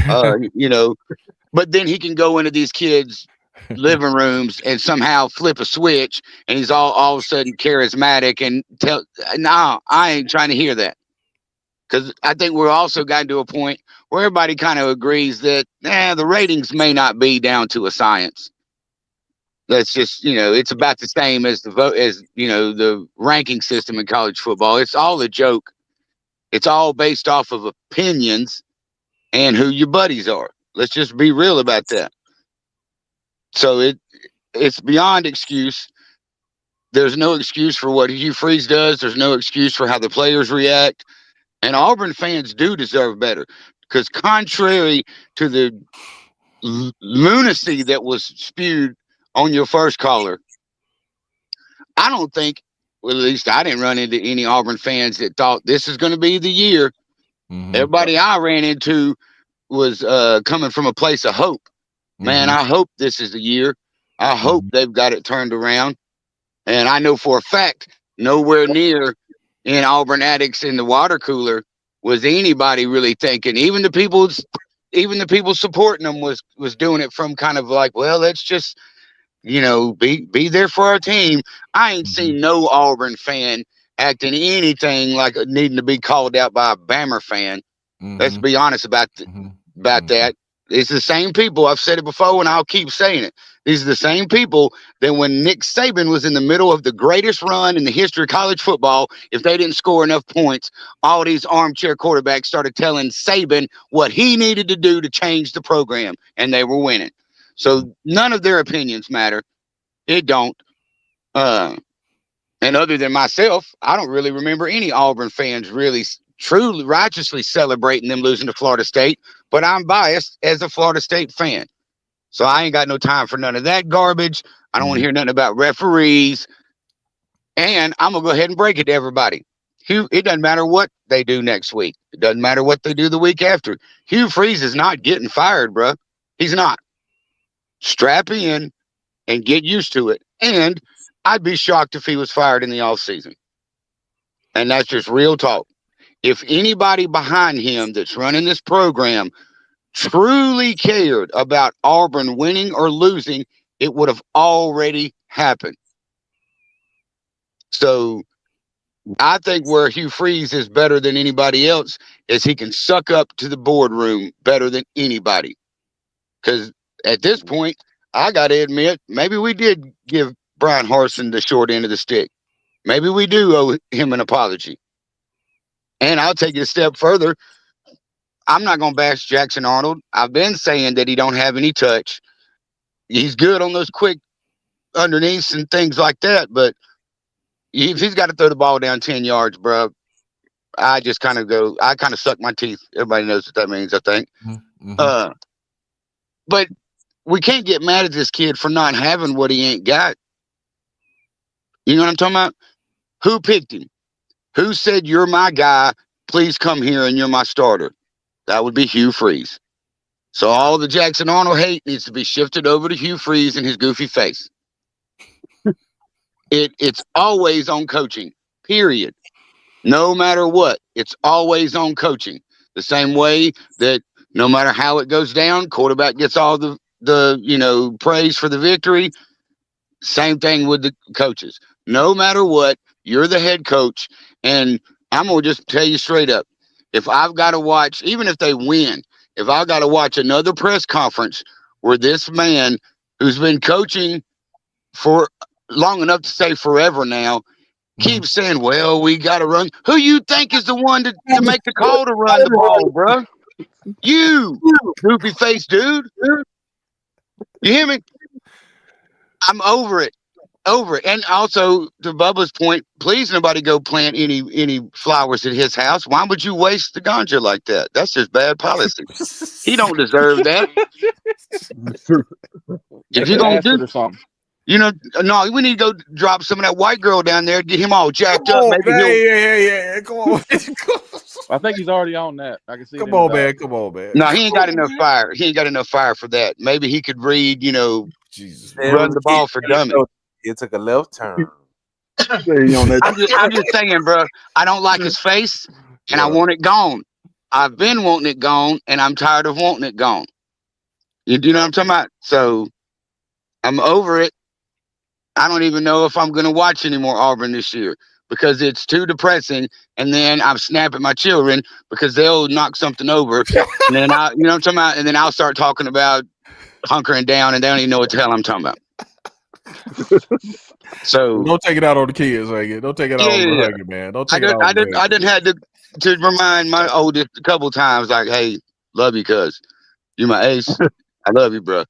But then he can go into these kids' living rooms and somehow flip a switch, and he's all of a sudden charismatic and no, I ain't trying to hear that. Because I think we're also gotten to a point where everybody kind of agrees that the ratings may not be down to a science. That's just, it's about the same as the ranking system in college football. It's all a joke. It's all based off of opinions and who your buddies are. Let's just be real about that. So it's beyond excuse. There's no excuse for what Hugh Freeze does. There's no excuse for how the players react. And Auburn fans do deserve better, because contrary to the lunacy that was spewed on your first caller, I don't think, well, at least I didn't run into any Auburn fans that thought this is going to be the year. Mm-hmm. Everybody I ran into was coming from a place of hope. Mm-hmm. Man, I hope this is the year. I hope they've got it turned around. And I know for a fact, nowhere near in Auburn Addicts in the water cooler was anybody really thinking. Even the people supporting them was doing it from kind of like, well, let's just, be there for our team. I ain't seen no Auburn fan acting anything like needing to be called out by a Bammer fan. Let's be honest about that. It's the same people. I've said it before, and I'll keep saying it. These are the same people that when Nick Saban was in the middle of the greatest run in the history of college football, if they didn't score enough points, all these armchair quarterbacks started telling Saban what he needed to do to change the program, and they were winning. So none of their opinions matter. It don't. And other than myself, I don't really remember any Auburn fans really truly righteously celebrating them losing to Florida State, but I'm biased as a Florida State fan. So I ain't got no time for none of that garbage. I don't want to hear nothing about referees. And I'm going to go ahead and break it to everybody. It doesn't matter what they do next week. It doesn't matter what they do the week after. Hugh Freeze is not getting fired, bro. He's not. Strap in and get used to it. And I'd be shocked if he was fired in the offseason. And that's just real talk. If anybody behind him that's running this program truly cared about Auburn winning or losing, it would have already happened. So I think where Hugh Freeze is better than anybody else is he can suck up to the boardroom better than anybody. Because at this point, I got to admit, maybe we did give Brian Harsin the short end of the stick. Maybe we do owe him an apology. And I'll take it a step further. I'm not going to bash Jackson Arnold. I've been saying that he don't have any touch. He's good on those quick underneaths and things like that, but if he's got to throw the ball down 10 yards, bro, I just kind of suck my teeth. Everybody knows what that means, I think. But we can't get mad at this kid for not having what he ain't got. You know what I'm talking about? Who picked him? Who said, you're my guy, please come here and you're my starter? That would be Hugh Freeze. So all the Jackson Arnold hate needs to be shifted over to Hugh Freeze and his goofy face. It's always on coaching, period. No matter what, it's always on coaching. The same way that no matter how it goes down, quarterback gets all the praise for the victory. Same thing with the coaches. No matter what, you're the head coach. And I'm going to just tell you straight up, if I've got to watch, even if they win, if I've got to watch another press conference where this man who's been coaching for long enough to say forever now, keeps saying, well, we got to run. Who you think is the one to make the call to run the ball, bro? You, goofy face dude. You hear me? I'm over it. And also, to Bubba's point, please nobody go plant any flowers at his house. Why would you waste the ganja like that? That's just bad policy. He don't deserve that. If you're going to do something. No, we need to go drop some of that white girl down there, get him all jacked up. Maybe yeah. Come on. I think he's already on that. I can see. Come on, man. No, he ain't got enough fire. He ain't got enough fire for that. Maybe he could read, Jesus, run the ball for dummies. It took a left turn. I'm just saying, bro. I don't like his face, and I want it gone. I've been wanting it gone, and I'm tired of wanting it gone. You know what I'm talking about? So I'm over it. I don't even know if I'm going to watch any more Auburn this year because it's too depressing. And then I'm snapping my children because they'll knock something over. And then you know what I'm talking about? And then I'll start talking about hunkering down and they don't even know what the hell I'm talking about. So don't take it out on the kids, like don't take it out on the hugger, man. Don't take it out. I didn't have to remind my oldest a couple of times, like, hey, love you, cuz you my ace. I love you, bro.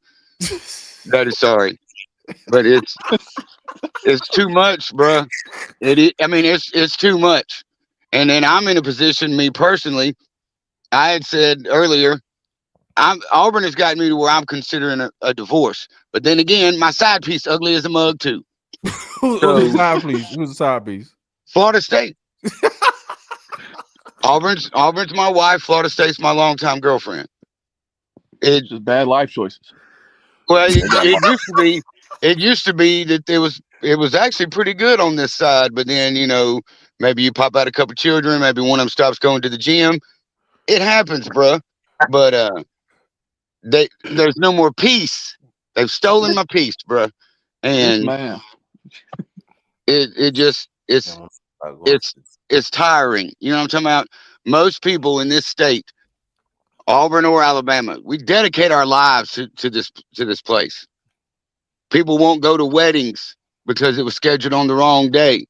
That is sorry. But it's too much, bro. It's too much. And then I'm in a position, me personally, I had said earlier, Auburn has gotten me to where I'm considering a divorce. But then again, my side piece ugly as a mug too. Who's the side piece? Florida State. Auburn's my wife. Florida State's my longtime girlfriend. It's just bad life choices. Well, it used to be that there was it was actually pretty good on this side. But then, maybe you pop out a couple children, maybe one of them stops going to the gym. It happens, bruh. But there's no more peace. They've stolen my peace, bruh. This And man. it's tiring. You know what I'm talking about? Most people in this state, Auburn or Alabama, we dedicate our lives to this place. People won't go to weddings because it was scheduled on the wrong day.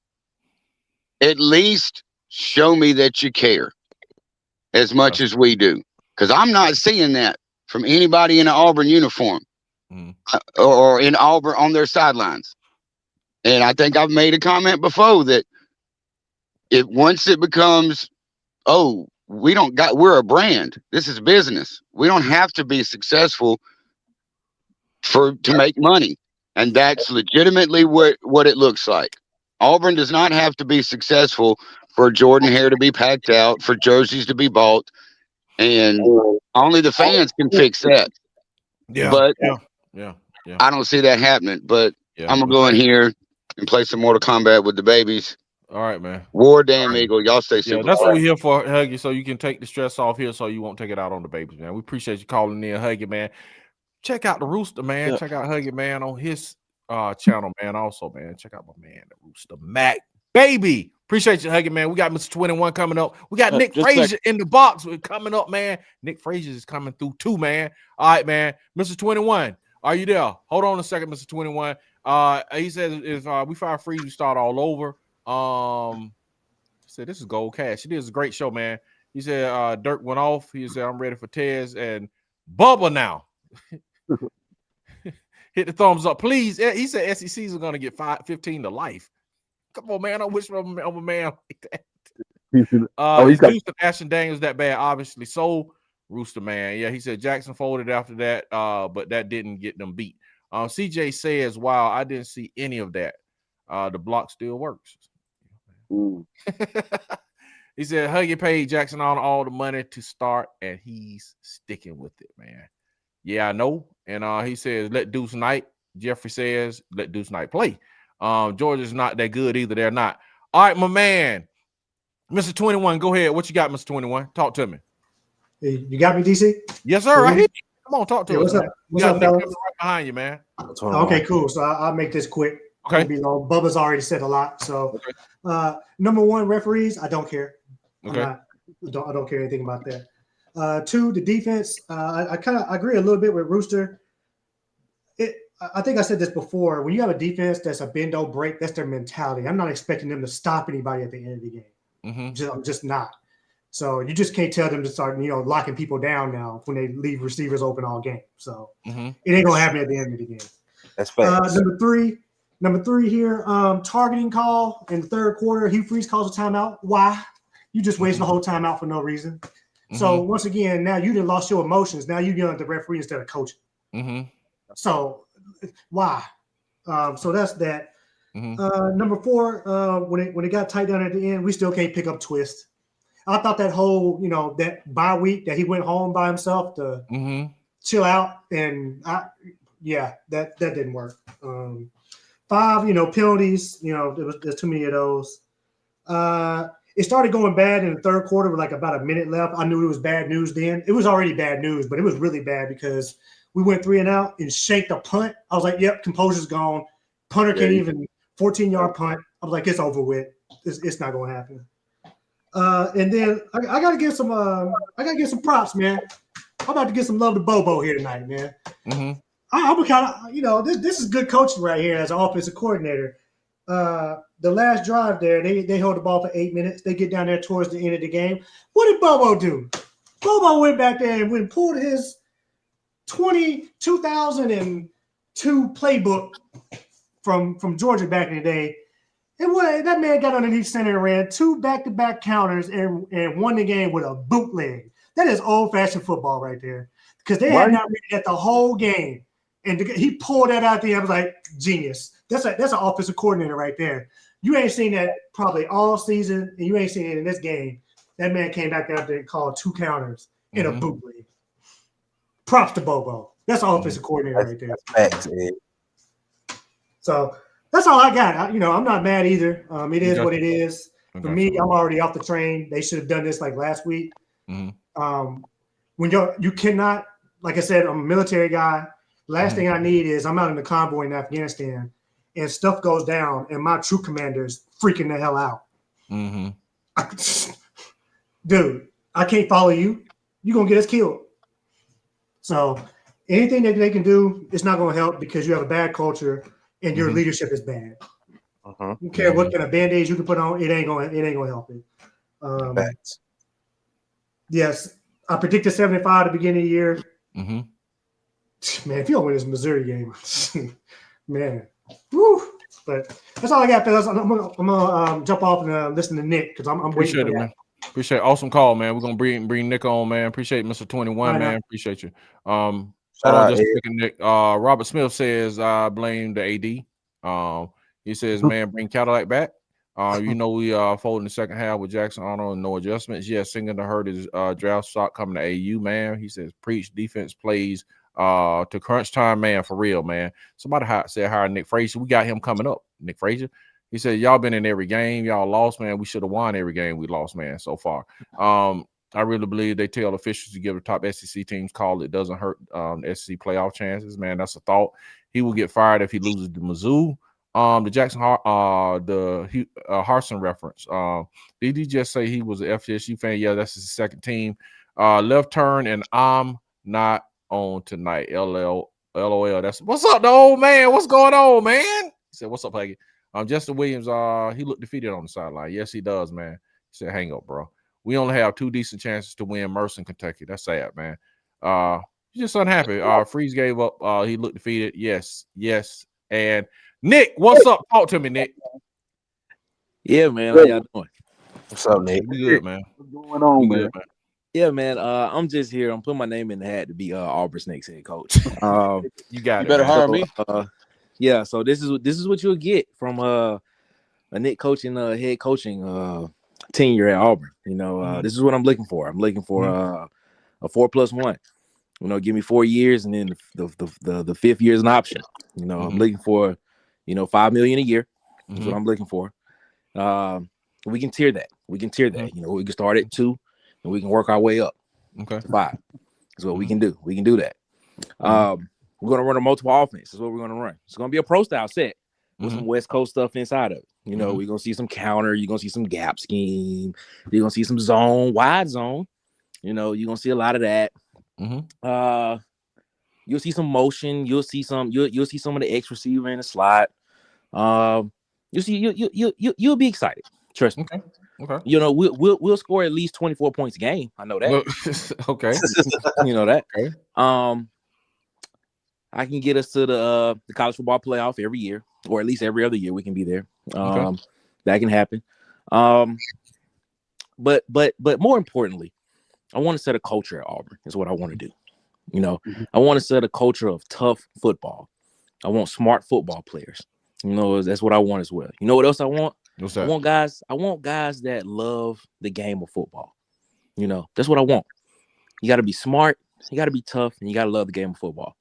At least show me that you care as much as we do, because I'm not seeing that from anybody in an Auburn uniform or in Auburn on their sidelines. And I think I've made a comment before that once it becomes, we're a brand. This is business. We don't have to be successful to make money. And that's legitimately what it looks like. Auburn does not have to be successful for Jordan hair to be packed out, for jerseys to be bought, and only the fans can fix that. But I don't see that happening. But I'm gonna go in here and play some Mortal Kombat with the babies. All right, man. War damn Eagle. Y'all stay super. Yeah, that's what we're here for, Huggy, so you can take the stress off here so you won't take it out on the babies, man. We appreciate you calling in, Huggy, man. Check out the Rooster, man. Check out Huggy, man, on his channel, man. Also, man, check out my man, the Rooster Mac, baby. Appreciate you, Huggy, man. We got Mr. 21 coming up. We got Nick Frazier in the box coming up, man. Nick Frazier is coming through too, man. All right, man. Mr. 21, are you there? Hold on a second, Mr. 21. He says if we fire freeze, we start all over. Said this is gold cash. It is a great show, man. He said Dirk went off. He said I'm ready for Tez and Bubba now. Hit the thumbs up, please. He said SECs are gonna get 15 to life. Come on, man. I wish from a man like that. Is Houston Ashton Daniels that bad? Obviously so. Rooster, man. Yeah, he said Jackson folded after that, but that didn't get them beat. CJ says, wow, I didn't see any of that. The block still works. He said Huggy paid Jackson on all the money to start, and he's sticking with it, man. Yeah, I know. And he says, let Deuce Knight. Jeffrey says, let Deuce Knight play. Georgia's not that good either. They're not. All right, my man. Mr. 21, go ahead. What you got, Mr. 21? Talk to me. Hey, you got me, DC? Yes, sir. Right here. Come on, talk to us. What's up? What's up, fellas? Right behind you, man. Okay, cool. So I'll make this quick. Okay. Bubba's already said a lot. So, number one, referees, I don't care. Okay. I don't care anything about that. Two, the defense. I kind of agree a little bit with Rooster. I think I said this before. When you have a defense that's a bend don't break, that's their mentality. I'm not expecting them to stop anybody at the end of the game. I'm just not. So you just can't tell them to start, locking people down now when they leave receivers open all game. So it ain't gonna happen at the end of the game. That's facts. Number three here, targeting call in the third quarter. Hugh Freeze calls a timeout. Why? You just wasted the whole timeout for no reason. So once again, now you done lost your emotions. Now you yelling at the referee instead of coaching. So why? So that's that. Number four, when it got tight down at the end, we still can't pick up twist. I thought that whole, that bye week that he went home by himself to chill out, and that didn't work. 5, penalties, there's too many of those. It started going bad in the third quarter with like about a minute left. I knew it was bad news then. It was already bad news, but it was really bad because we went 3 and out and shanked a punt. I was like, yep, composure's gone. Punter can't even 14-yard punt. I was like, it's over with. It's not going to happen. And then I gotta get some props, man. I'm about to get some love to Bobo here tonight, man. I'm kind of, this is good coaching right here as an offensive coordinator. The last drive there, they held the ball for 8 minutes. They get down there towards the end of the game. What did Bobo do? Bobo went back there and pulled his 2002 playbook from Georgia back in the day. And that man got underneath center and ran 2 back-to-back counters and won the game with a bootleg. That is old-fashioned football right there. Because they had not read that the whole game. And he pulled that out there. I was like, genius. That's an offensive coordinator right there. You ain't seen that probably all season, and you ain't seen it in this game. That man came back out there and called 2 counters in a bootleg. Props to Bobo. That's an offensive coordinator right there. Facts, So That's all I got. I'm not mad either. It is what it is. For me, I'm already off the train. They should have done this like last week. When you cannot, like I said, I'm a military guy. Last thing I need is I'm out in the convoy in Afghanistan and stuff goes down and my troop commander's freaking the hell out. Dude, I can't follow you. You're going to get us killed. So anything that they can do, it's not going to help because you have a bad culture and your leadership is bad. You don't care what kind of band-aids you can put on, it ain't going to help it. Yes, I predicted 75 at the beginning of the year. Man, if you don't win this Missouri game, man. Woo. But that's all I got, fellas. I'm gonna jump off and listen to Nick because I'm waiting for that. Man. Appreciate it. Awesome call, man. We're gonna bring Nick on, man. Appreciate Mr. 21, man. Appreciate you. Hold on just a second, Nick. Robert Smith says I blame the AD. He says, man, bring Cadillac back. We folded in the second half with Jackson Arnold and no adjustments. Yeah, Singing to hurt his draft stock coming to AU, man. He says, preach defense plays to crunch time, man, for real, man. Somebody said hire Nick Frazier. We got him coming up, Nick Frazier. He said, y'all been in every game. Y'all lost, man. We should have won every game we lost, man, so far. I really believe they tell officials to give the top SEC teams call. It doesn't hurt the SEC playoff chances, man. That's a thought. He will get fired if he loses to Mizzou. The Jackson Harson reference. Did he just say he was an FSU fan? Yeah, that's his second team. Left turn, and I'm not on tonight. LOL. That's what's up, the old man. What's going on, man? He said, "What's up, Peggy?" Justin Williams. He looked defeated on the sideline. Yes, he does, man. He said, "Hang up, bro. We only have 2 decent chances to win Mercer in Kentucky. That's sad, man. He's just unhappy. Freeze gave up. He looked defeated. Yes. And Nick, what's up? Talk to me, Nick. Yeah, man. How y'all doing? What's up, Nick? We good, man. What's going on, man? Good, man. Yeah, man. I'm just here. I'm putting my name in the hat to be Auburn Snakes head coach. You got it. Better hire So, me. Yeah. So this is what you'll get from a Nick coaching head coaching tenure at Auburn. This is what I'm looking for. I'm looking for a 4+1. Give me 4 years, and then the 5th year is an option. I'm looking for, $5 million a year. That's what I'm looking for. We can tier that. We can start at 2, and we can work our way up. Okay. To 5. That's what we can do. We can do that. We're gonna run a multiple offense. That's what we're gonna run. It's gonna be a pro style set with some West Coast stuff inside of it. We're gonna see some counter. You're gonna see some gap scheme. You're gonna see some wide zone. You're gonna see a lot of that. You'll see some motion. You'll see some of the X receiver in the slot. You'll be excited. Trust me. Okay. We'll score at least 24 points a game. I know that. Okay. You know that. Okay. I can get us to the college football playoff every year, or at least every other year. We can be there. That can happen. But more importantly, I want to set a culture at Auburn. Is what I want to do. I want to set a culture of tough football. I want smart football players. That's what I want as well. You know what else I want? What's that? I want guys that love the game of football. That's what I want. You got to be smart, you got to be tough, and you got to love the game of football.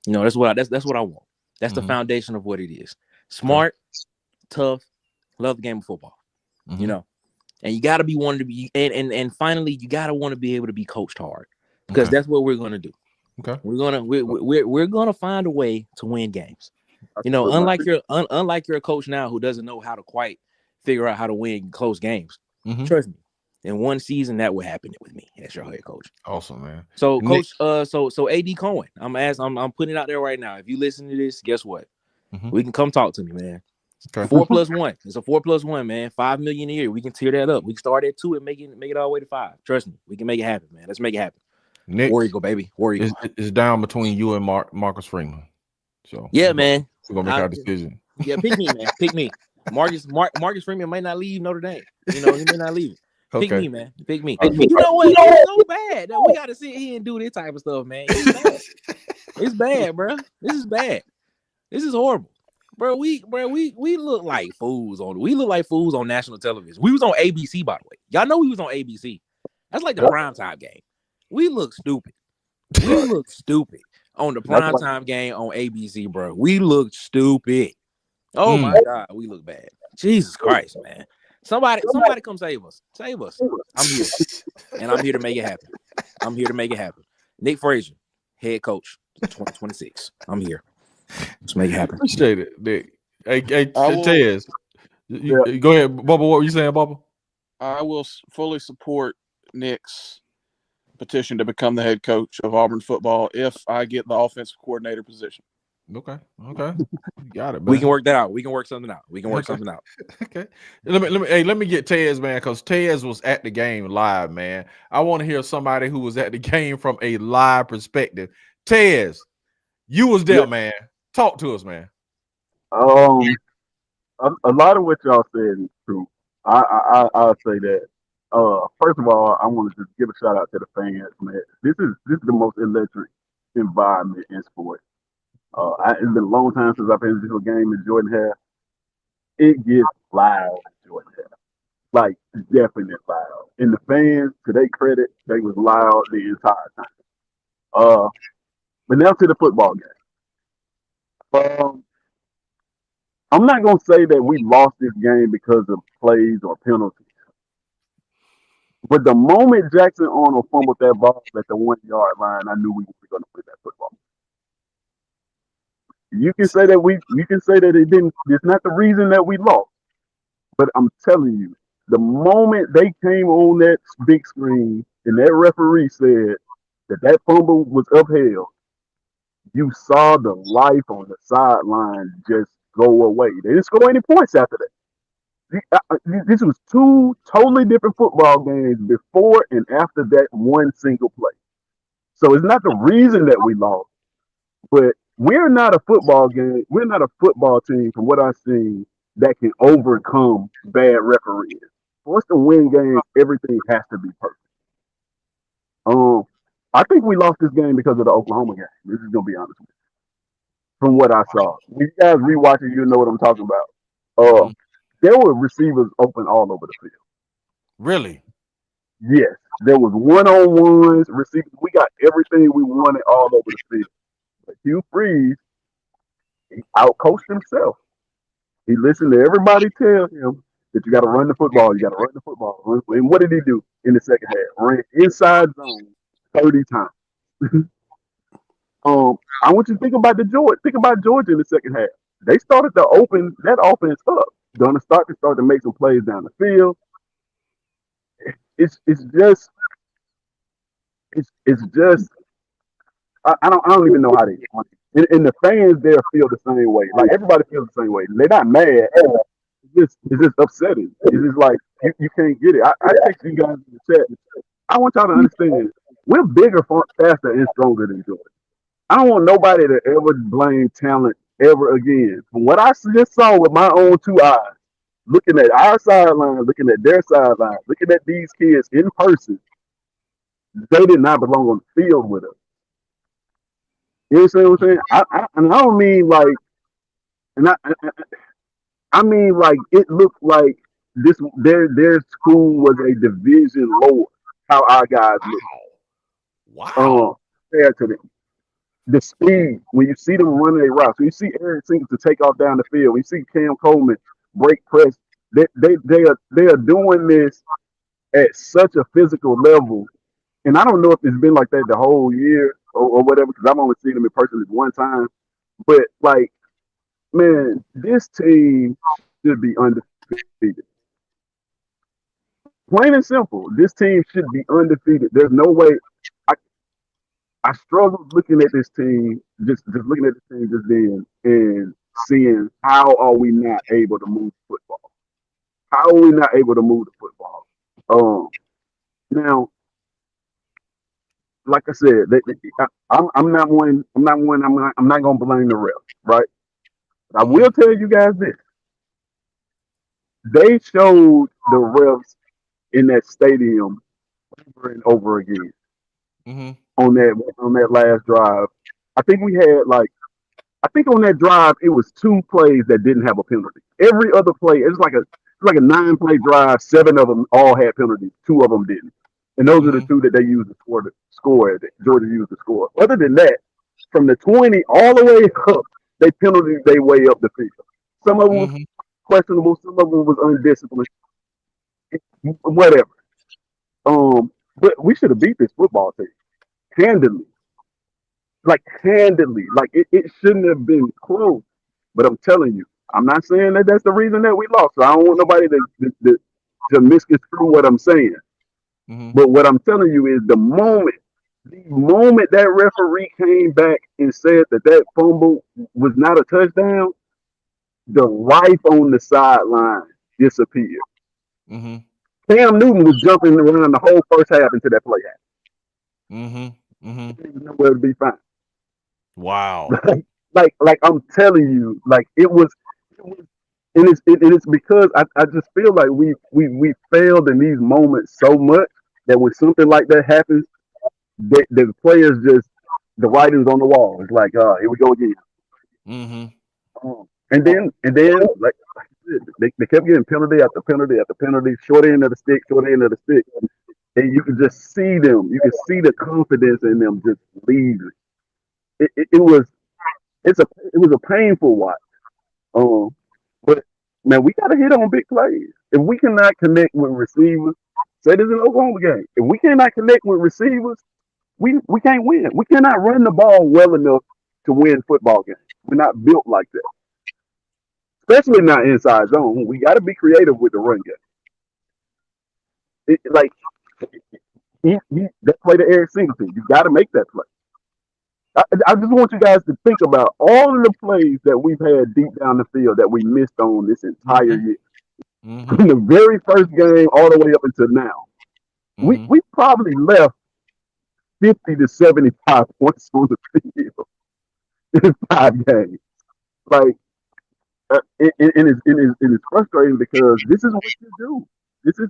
That's what I want. That's the foundation of what it is. Smart, tough, love the game of football. And you got to be wanting to be, and finally, you got to want to be able to be coached hard, because that's what we're gonna do. Okay, we're gonna find a way to win games. Unlike you're a coach now who doesn't know how to quite figure out how to win close games. Trust me, in one season that would happen with me as your head coach. Awesome, man. So, Coach, so AD Cohen, I'm putting it out there right now. If you listen to this, guess what? We can come talk to me, man. Okay. 4+1. It's a 4+1, man. $5 million a year. We can tear that up. We can start at 2 and make it all the way to 5. Trust me, we can make it happen, man. Let's make it happen. Nick, War Eagle, baby. War Eagle. It's down between you and Marcus Freeman. So yeah, man. We're gonna make our decision. Yeah, pick me, man. Pick me. Marcus Freeman might not leave Notre Dame. He may not leave. Pick me, man. Pick me. You know what? It's so bad that we got to sit here and do this type of stuff, man. It's bad. It's bad, bro. This is bad. This is horrible, bro. We look like fools on national television. We was on ABC, by the way. Y'all know we was on ABC. That's like the primetime game. We look stupid. We look stupid on the primetime game on ABC, bro. We look stupid. Oh my God, we look bad. Jesus Christ, man. Somebody come save us. Save us. I'm here. And I'm here to make it happen. I'm here to make it happen. Nick Frazier, head coach, 2026. I'm here. Let's make it happen. Appreciate it, Nick. Hey, I will- Tez. Go ahead, Bubba. What were you saying, Bubba? I will fully support Nick's petition to become the head coach of Auburn football if I get the offensive coordinator position. Okay. You got it, man. We can work that out. We can work something out. Okay. Let me get Tez, man, because Tez was at the game live, man. I want to hear somebody who was at the game from a live perspective. Tez, you was there, man. Talk to us, man. A lot of what y'all said is true. I'll say that. First of all, I want to just give a shout out to the fans, man. This is the most electric environment in sports. It's been a long time since I've been to a game in Jordan Hare. It gets loud in Jordan Hare, like definitely loud. And the fans, to their credit, they was loud the entire time. But now to the football game. I'm not gonna say that we lost this game because of plays or penalties. But the moment Jackson Arnold fumbled that ball at the 1 yard line, I knew we were gonna win that football. You can say that it didn't. It's not the reason that we lost, but I'm telling you, the moment they came on that big screen and that referee said that fumble was upheld, you saw the life on the sideline just go away. They didn't score any points after that. This was two totally different football games before and after that one single play. So it's not the reason that we lost, but we're not a football game. We're not a football team, from what I've seen, that can overcome bad referees. For us to win games, everything has to be perfect. I think we lost this game because of the Oklahoma game. This is gonna be honest with you. From what I saw, when you guys rewatch it, you know what I'm talking about. There were receivers open all over the field. Really? Yes, there was one-on-ones, receivers. We got everything we wanted all over the field. But Hugh Freeze, he outcoached himself. He listened to everybody tell him that you got to run the football. You got to run the football. And what did he do in the second half? Ran inside zone 30 times. I want you to think about Georgia in the second half. They started to open that offense up. Gonna start to make some plays down the field. It's just I don't even know how to. And the fans there feel the same way. Like everybody feels the same way. They're not mad. It's just upsetting. It's just like you can't get it. I text you guys in the chat. I want y'all to understand. We're bigger, faster, and stronger than Georgia. I don't want nobody to ever blame talent ever again. From what I just saw with my own two eyes, looking at our sideline, looking at their sideline, looking at these kids in person, they did not belong on the field with us. You understand what I'm saying? I don't mean like, I mean like it looked like their school was a division lower. How our guys look. Wow. Compared to them. The speed, when you see them running their routes, when you see Eric seems to take off down the field, when you see Cam Coleman break press, they are doing this at such a physical level. And I don't know if it's been like that the whole year or whatever, because I've only seen them in person this one time. But like, man, this team should be undefeated. Plain and simple, this team should be undefeated. There's no way. I struggled looking at this team, just looking at the team just then, and seeing how are we not able to move the football? How are we not able to move the football? Now, like I said, I'm not gonna blame the refs, right? But I will tell you guys this: they showed the refs in that stadium over and over again. On that last drive, I think we had on that drive it was 2 plays that didn't have a penalty. Every other play, it's like a 9-play drive. 7 of them all had penalties. 2 of them didn't, and those are the 2 that they used to score. That Georgia used to score. Other than that, from the 20 all the way up, they penalties their way up the field. Some of them was questionable. Some of them was undisciplined. Whatever. But we should have beat this football team handily. Handily. It shouldn't have been close. But I'm telling you, I'm not saying that that's the reason that we lost. So I don't want nobody to misconstrue what I'm saying. But what I'm telling you is the moment that referee came back and said that fumble was not a touchdown, the life on the sideline disappeared. Cam Newton was jumping around the whole first half into that play half. He didn't know where to be found. Wow. like I'm telling you, it was and it's because I just feel like we failed in these moments so much that when something like that happens, the players just the writing's on the wall. It's like, here we go again. And then like they kept getting penalty after penalty after penalty, short end of the stick, and you could just see them. You could see the confidence in them just leaving. It was a painful watch. But man, we got to hit on big plays. If we cannot connect with receivers, say this in Oklahoma game. If we cannot connect with receivers, we can't win. We cannot run the ball well enough to win football games. We're not built like that. Especially not inside zone. We got to be creative with the run game. That play to Eric Singleton. You got to make that play. I just want you guys to think about all of the plays that we've had deep down the field that we missed on this entire year. From the very first game all the way up until now. We probably left 50 to 75 points on the field in 5 games. It's frustrating because this is what you do. This is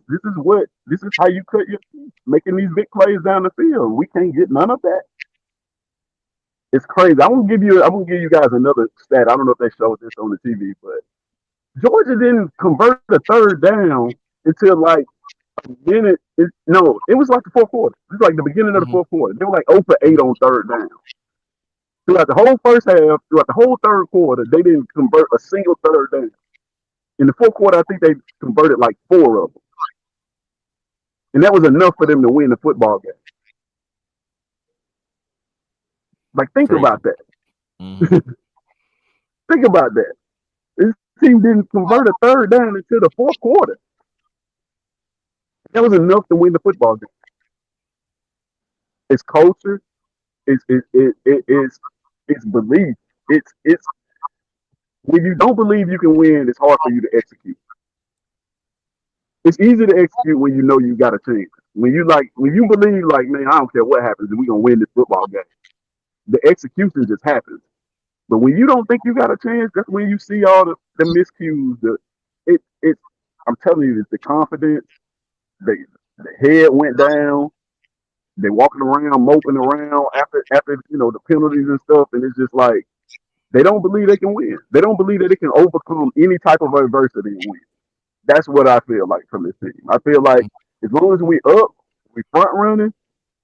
how you cut your teeth, making these big plays down the field. We can't get none of that. It's crazy. I'm gonna give you guys another stat. I don't know if they showed this on the TV, but Georgia didn't convert the third down until like a minute. It was like the fourth quarter. It was like the beginning of the fourth quarter. They were like 0 for 8 on third down. Throughout the whole first half, throughout the whole third quarter, they didn't convert a single third down. In the fourth quarter, I think they converted like 4 of them. And that was enough for them to win the football game. Think about that. Think about that. This team didn't convert a third down until the fourth quarter. That was enough to win the football game. It's culture. It's belief. It's when you don't believe you can win, it's hard for you to execute. It's easy to execute when you know you got a chance. When you believe man, I don't care what happens, and we're gonna win this football game. The execution just happens. But when you don't think you got a chance, that's when you see all the miscues. I'm telling you, it's the confidence. The head went down. They walking around, moping around after the penalties and stuff, and it's just like they don't believe they can win. They don't believe that they can overcome any type of adversity and win. That's what I feel like from this team. I feel like as long as we front running,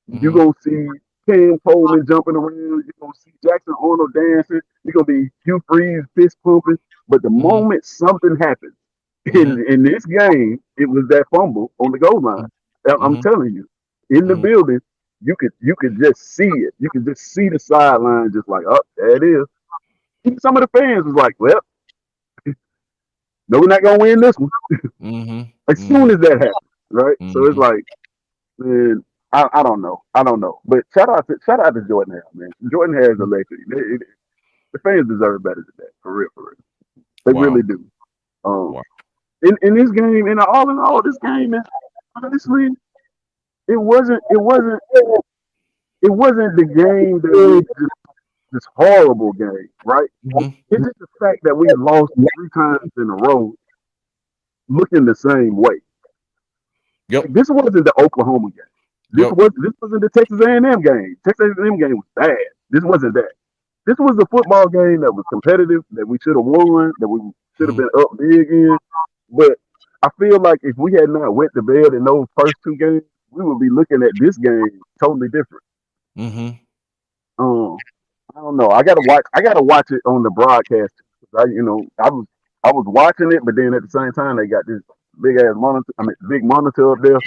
you're gonna see Cam Coleman jumping around. You're gonna see Jackson Arnold dancing. You're gonna be Hugh Freeze fist pumping. But the moment something happens in this game, it was that fumble on the goal line. I'm telling you, in the building, you could just see it. You could just see the sideline, just like, oh, there it is. Even some of the fans was like, well, no, we're not gonna win this one. As soon as that happens, right? So it's like, man, I don't know. But shout out to Jordan Hare, man. Jordan Hare is electric. The fans deserve better than that, for real. They really do. In this game, all in all, this game, man, honestly, it wasn't the game that was this horrible game, right? It's just the fact that we lost 3 times in a row looking the same way. Yep. This wasn't the Oklahoma game. This wasn't the Texas A&M game. Texas A&M game was bad. This wasn't that. This was a football game that was competitive, that we should have won, that we should have been up big in. But I feel like if we had not went to bed in those first 2 games, we would be looking at this game totally different. I don't know. I gotta watch it on the broadcast. I was I was watching it, but then at the same time they got this big ass monitor. I mean, big monitor up there.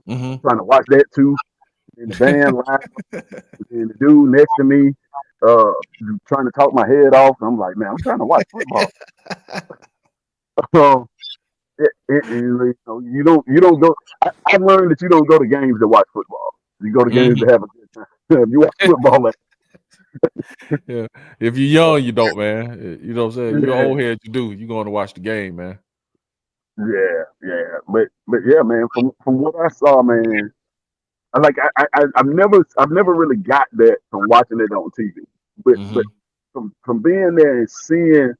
Mm-hmm. Trying to watch that too. And the band live, and the dude next to me, trying to talk my head off. I'm like, man, I'm trying to watch football. So you don't go. I learned that you don't go to games to watch football. You go to games to have a good time. You watch football like Yeah. If you're young, you don't, man. You know what I'm saying? If you're yeah, old head, you do. You're going to watch the game, man. yeah. But yeah, man. From what I saw, man, I've never really got that from watching it on TV. But from being there and seeing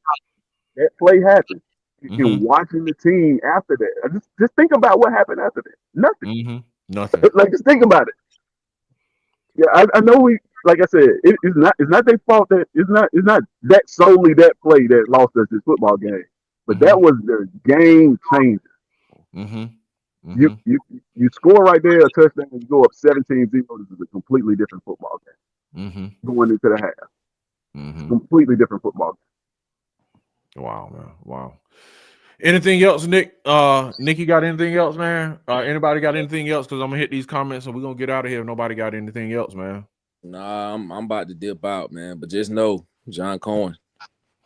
that play happen and watching the team after that, just think about what happened after that. Nothing. Nothing. Like just think about it. Yeah, I know like I said, it's not their fault that it's not that solely that play that lost us this football game, but that was the game changer. You score right there a touchdown and you go up 17-0. This is a completely different football game. Going into the half, completely different football game. Wow, man. Wow. Anything else, Nick? Nick, you got anything else, man? Anybody got anything else? Because I'm gonna hit these comments and we're gonna get out of here if nobody got anything else, man. Nah, I'm about to dip out, man. But just know, John Cohen,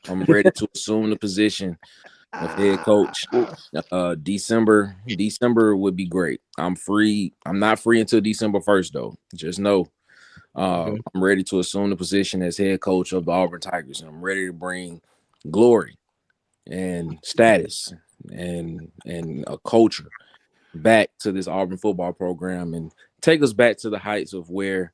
I'm ready to assume the position of head coach. December would be great. I'm free. I'm not free until December 1st, though. Just know, I'm ready to assume the position as head coach of the Auburn Tigers, and I'm ready to bring glory and status and a culture back to this Auburn football program and take us back to the heights of where,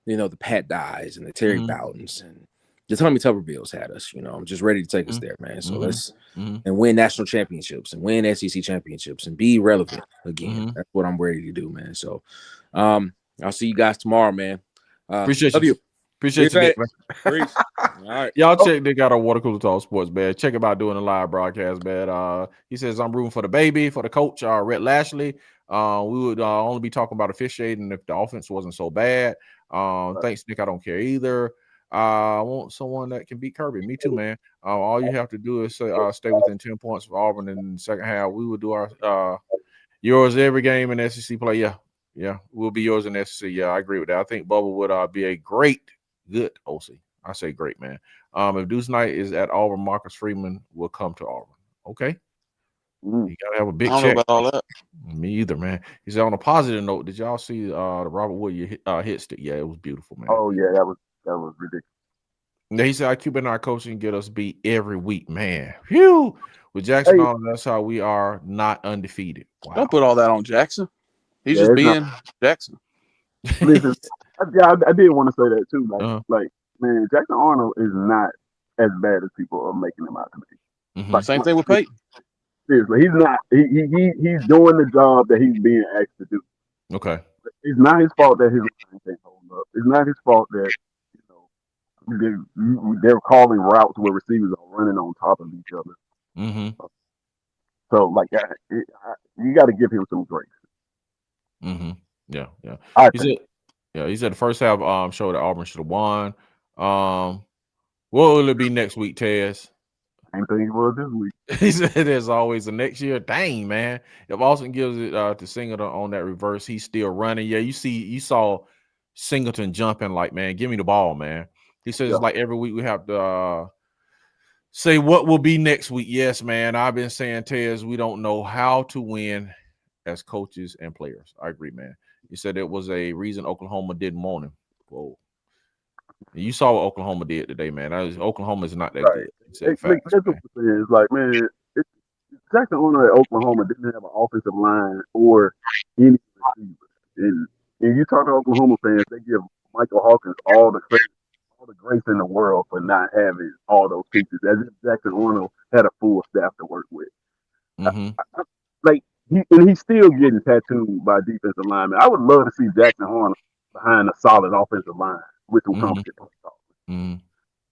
you know, the Pat Dyes and the Terry Bowdens and the Tommy Tubervilles had us. You know, I'm just ready to take us there, man. So let's and win national championships and win SEC championships and be relevant again. That's what I'm ready to do, man. So I'll see you guys tomorrow, man. Appreciate love you. Appreciate you, Nick, man. All right. Y'all check Nick out on Water Cooler Talk Sports, man. Check him out doing a live broadcast, man. He says, I'm rooting for the baby, for the coach, Rhett Lashley. We would only be talking about officiating if the offense wasn't so bad. Thanks, Nick. I don't care either. I want someone that can beat Kirby. Me too, man. All you have to do is stay within 10 points for Auburn in the second half. We will do our yours every game in SEC play. Yeah, we'll be yours in SEC. Yeah, I agree with that. I think Bubba would be a good OC. I say great, man. If Deuce Knight is at Auburn, Marcus Freeman will come to Auburn. Okay. You gotta have a big check. I don't know about all that. Me either, man. He said on a positive note, did y'all see the Robert Wood hit stick? Yeah, it was beautiful, man. Oh yeah, that was ridiculous. Yeah, he said IQ and our coaching get us beat every week, man. Phew. With Jackson on, that's how we are not undefeated. Wow. Don't put all that on Jackson. He's just being Jackson. Listen, I did want to say that too. Like, man, Jackson Arnold is not as bad as people are making him out to be. Like, same thing with Peyton. Seriously, he's not. He's doing the job that he's being asked to do. Okay. It's not his fault that his line can't hold up. It's not his fault that they're calling routes where receivers are running on top of each other. So, like, you got to give him some grace. Yeah. He said the first half showed that Auburn should have won. What will it be next week, Tez? Same thing it was this week. He said there's always a next year. Dang, man. If Austin gives it to Singleton on that reverse, he's still running. Yeah, you saw Singleton jumping like, man, give me the ball, man. He says it's like every week we have to say what will be next week. Yes, man. I've been saying, Tez, we don't know how to win as coaches and players. I agree, man. He said it was a reason Oklahoma didn't want him. Whoa. You saw what Oklahoma did today, man. Oklahoma is not that good. That's what I'm saying. It's like, man, Jackson Arnold at Oklahoma didn't have an offensive line or any receivers. And you talk to Oklahoma fans, they give Michael Hawkins all the credit, all the grace in the world for not having all those pieces, as if Jackson Arnold had a full staff to work with. He's still getting tattooed by defensive linemen. I would love to see Jackson Arnold behind a solid offensive line with some competent play.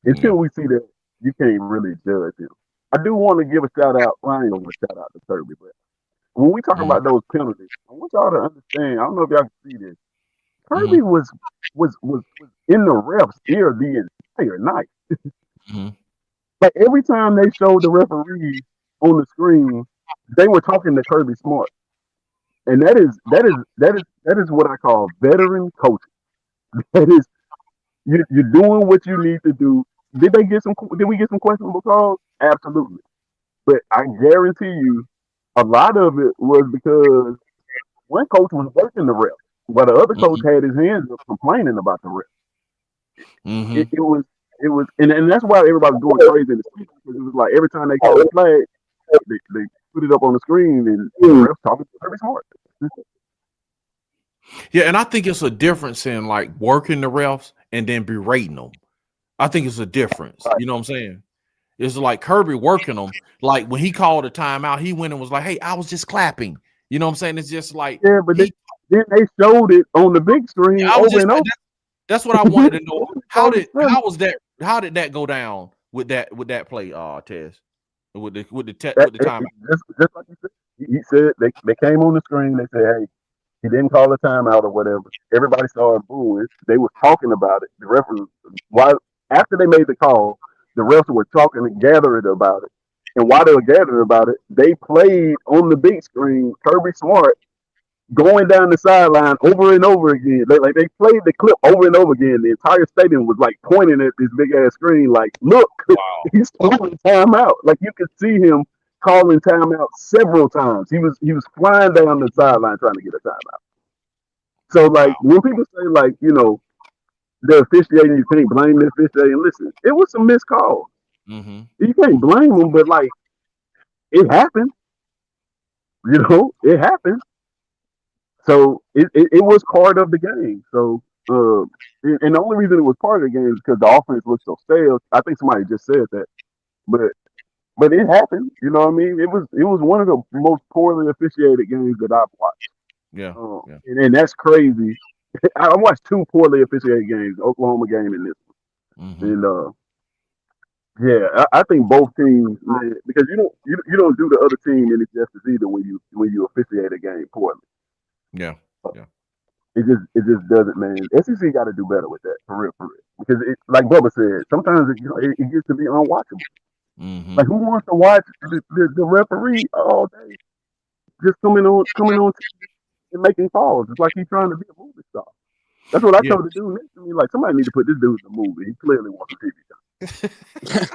Until we see that, you can't really judge him. I do want to give a shout out. Well, I ain't gonna give a shout out to Kirby, but when we talk about those penalties, I want y'all to understand. I don't know if y'all can see this. Kirby was in the ref's ear the entire night. Like every time they showed the referee on the screen, they were talking to Kirby Smart, and that is what I call veteran coaching. That is, you're doing what you need to do. Did they get some? Did we get some questionable calls? Absolutely, but I guarantee you, a lot of it was because one coach was working the ref, while the other coach had his hands up complaining about the ref. It was and that's why everybody was going crazy in the street, because it was like every time they called a flag, they put it up on the screen and the refs talking to Kirby Smart. Yeah, and I think it's a difference in like working the refs and then berating them. I think it's a difference. You know what I'm saying? It's like Kirby working them. Like when he called a timeout, he went and was like, "Hey, I was just clapping." You know what I'm saying? It's just like Yeah, but then they showed it on the big screen over and over. That's what I wanted to know. How did that go down with that play, Tez? With the timeout. Just like he said, they came on the screen. They said, "Hey, he didn't call a timeout or whatever." Everybody started booing. They were talking about it. The referee, after they made the call, the refs were talking and gathering about it. And while they were gathering about it, they played on the big screen Kirby Smart going down the sideline over and over again. They played the clip over and over again. The entire stadium was like pointing at this big ass screen, like, "Look, he's calling timeout." Like you could see him calling timeout several times. He was flying down the sideline trying to get a timeout. So like when people say like, they're officiating, you can't blame the officiating. Listen, it was some missed calls. You can't blame them, but like it happened. It happened. So it was part of the game. So and the only reason it was part of the game is because the offense looked so stale. I think somebody just said that, but it happened. You know what I mean? It was one of the most poorly officiated games that I've watched. Yeah. And that's crazy. I watched two poorly officiated games, the Oklahoma game and this one. And yeah, I think both teams, man, because you don't do the other team any justice either when you officiate a game poorly. Yeah. It just doesn't, man. SEC got to do better with that, for real. Because like Bubba said, sometimes it gets to be unwatchable. Like who wants to watch the referee all day just coming on and making calls? It's like he's trying to be a movie star. That's what I told the dude next to me. Like, somebody need to put this dude in a movie. He clearly wants a TV show.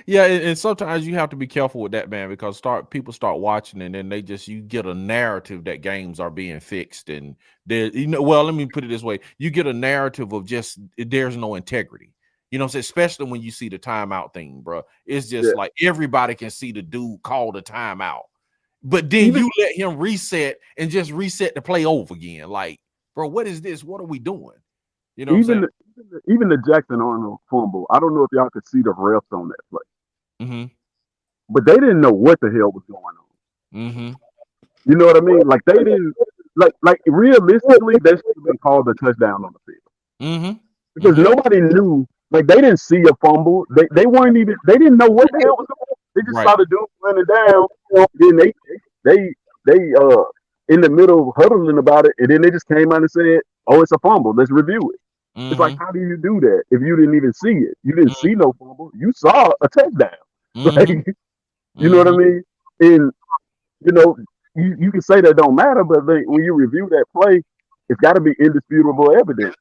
Yeah, and sometimes you have to be careful with that, man, because people start watching and then you get a narrative that games are being fixed, and well, let me put it this way: you get a narrative of just there's no integrity. You know what I'm saying? Especially when you see the timeout thing, bro. It's just like everybody can see the dude call the timeout, but then you let him reset and just reset the play over again. Like, bro, what is this? What are we doing? You know what I'm saying? Even the Jackson Arnold fumble, I don't know if y'all could see the refs on that play. But they didn't know what the hell was going on. You know what I mean? Like they didn't like realistically, they should have been called a touchdown on the field. Because nobody knew. Like they didn't see a fumble. They weren't even. They didn't know what the hell was going on. They just saw the dude running down. Then they in the middle huddling about it, and then they just came out and said, "Oh, it's a fumble. Let's review it." It's like, how do you do that if you didn't even see it? You didn't see no fumble. You saw a touchdown. Like, you know what I mean? And you can say that don't matter, but when you review that play, it's got to be indisputable evidence.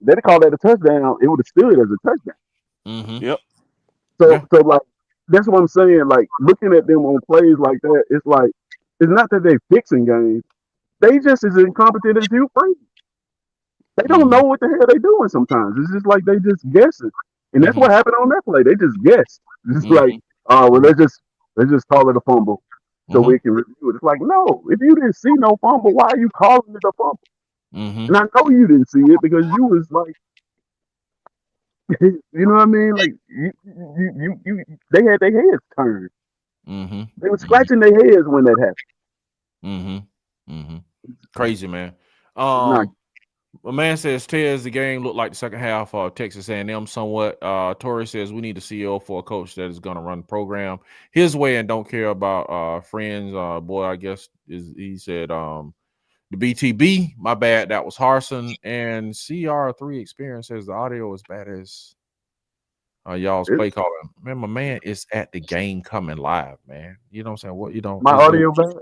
They call that a touchdown. It would have stood as a touchdown. Yep. So like that's what I'm saying. Like looking at them on plays like that, it's like it's not that they're fixing games. They just as incompetent as you, Frank. They don't know what the hell they're doing sometimes. It's just like they just guessing. And that's what happened on that play. They just guessed. It's like, well, let's just call it a fumble so we can review it. It's like, no, if you didn't see no fumble, why are you calling it a fumble? And I know you didn't see it because you was like, you know what I mean? Like they had their heads turned. They were scratching their heads when that happened. Crazy, man. A man says, Tez, the game looked like the second half of Texas A&M somewhat. Torrey says, we need a CEO for a coach that is going to run the program his way and don't care about friends. Boy, I guess he said the BTB. My bad. That was Harson. And CR3 Experience says the audio is bad as y'all's play calling. Man, my man is at the game coming live, man. You know what I'm saying? What you know? My audio bad?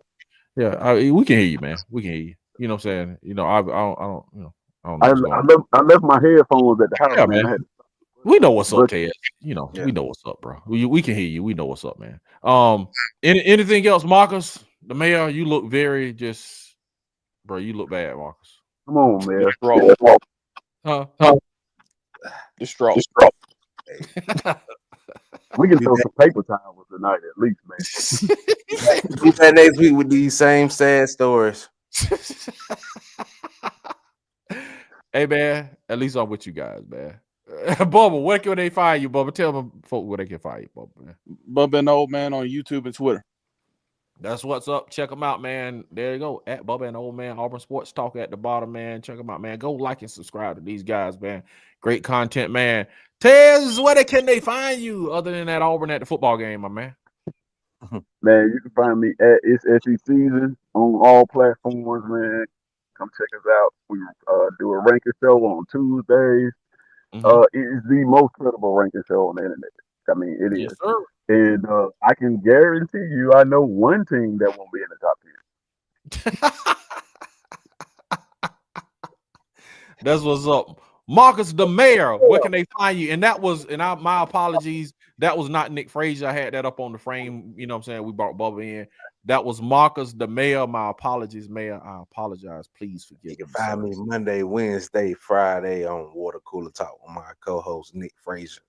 Yeah, we can hear you, man. We can hear you. You know what I'm saying? You know, I don't, you know, I don't know I, what's going on. I left my headphones at the house, Yeah, man. man. We know what's up, But Ted. You know, Yeah. we know what's up, bro. We can hear you. We know what's up, man. Anything else, Marcus? The mayor, you look very just, bro. You look bad, Marcus. come on, man. Distraught. Huh? Distraught. We can throw some paper towels tonight at least, man. Be back next week with these same sad stories. Hey, man. At least I'm with you guys, man. Bubba, where can they find you, Bubba? Tell them folks where they can find you, Bubba, man. Bubba and Old Man on YouTube and Twitter. That's what's up. Check them out, man. There you go. At Bubba and Old Man, Auburn Sports Talk at the bottom, man. Check them out, man. Go like and subscribe to these guys, man. Great content, man. Tez, where can they find you other than that Auburn at the football game, my man? Man, you can find me at It's SE Season on all platforms, man. Come check us out. We do a ranking show on Tuesdays. It is the most credible ranking show on the internet. I mean, it is. Yes, sir. And I can guarantee you, I know one team that won't be in the top 10. That's what's up. Marcus the Mayor, where can they find you? And that was, my apologies, that was not Nick Frazier. I had that up on the frame. You know what I'm saying? We brought Bubba in. That was Marcus the Mayor. My apologies, Mayor. I apologize. Please forgive me. You can find me Monday, Wednesday, Friday on Water Cooler Talk with my co-host Nick Frazier.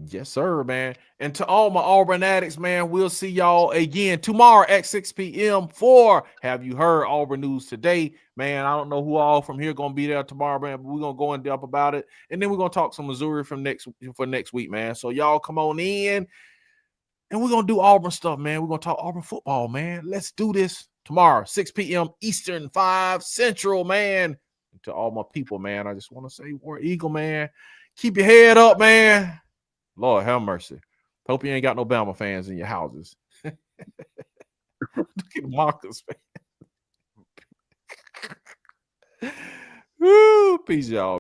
Yes, sir, man. And to all my Auburn addicts, man, we'll see y'all again tomorrow at 6 p.m. for Have You Heard Auburn News Today? Man, I don't know who all from here going to be there tomorrow, man, but we're going to go in depth about it. And then we're going to talk some Missouri for next week, man. So y'all come on in and we're going to do Auburn stuff, man. We're going to talk Auburn football, man. Let's do this tomorrow, 6 p.m. Eastern, 5 Central, man. And to all my people, man, I just want to say, War Eagle, man, keep your head up, man. Lord have mercy. Hope you ain't got no Bama fans in your houses. Look at Marcus, man. Woo, peace, y'all.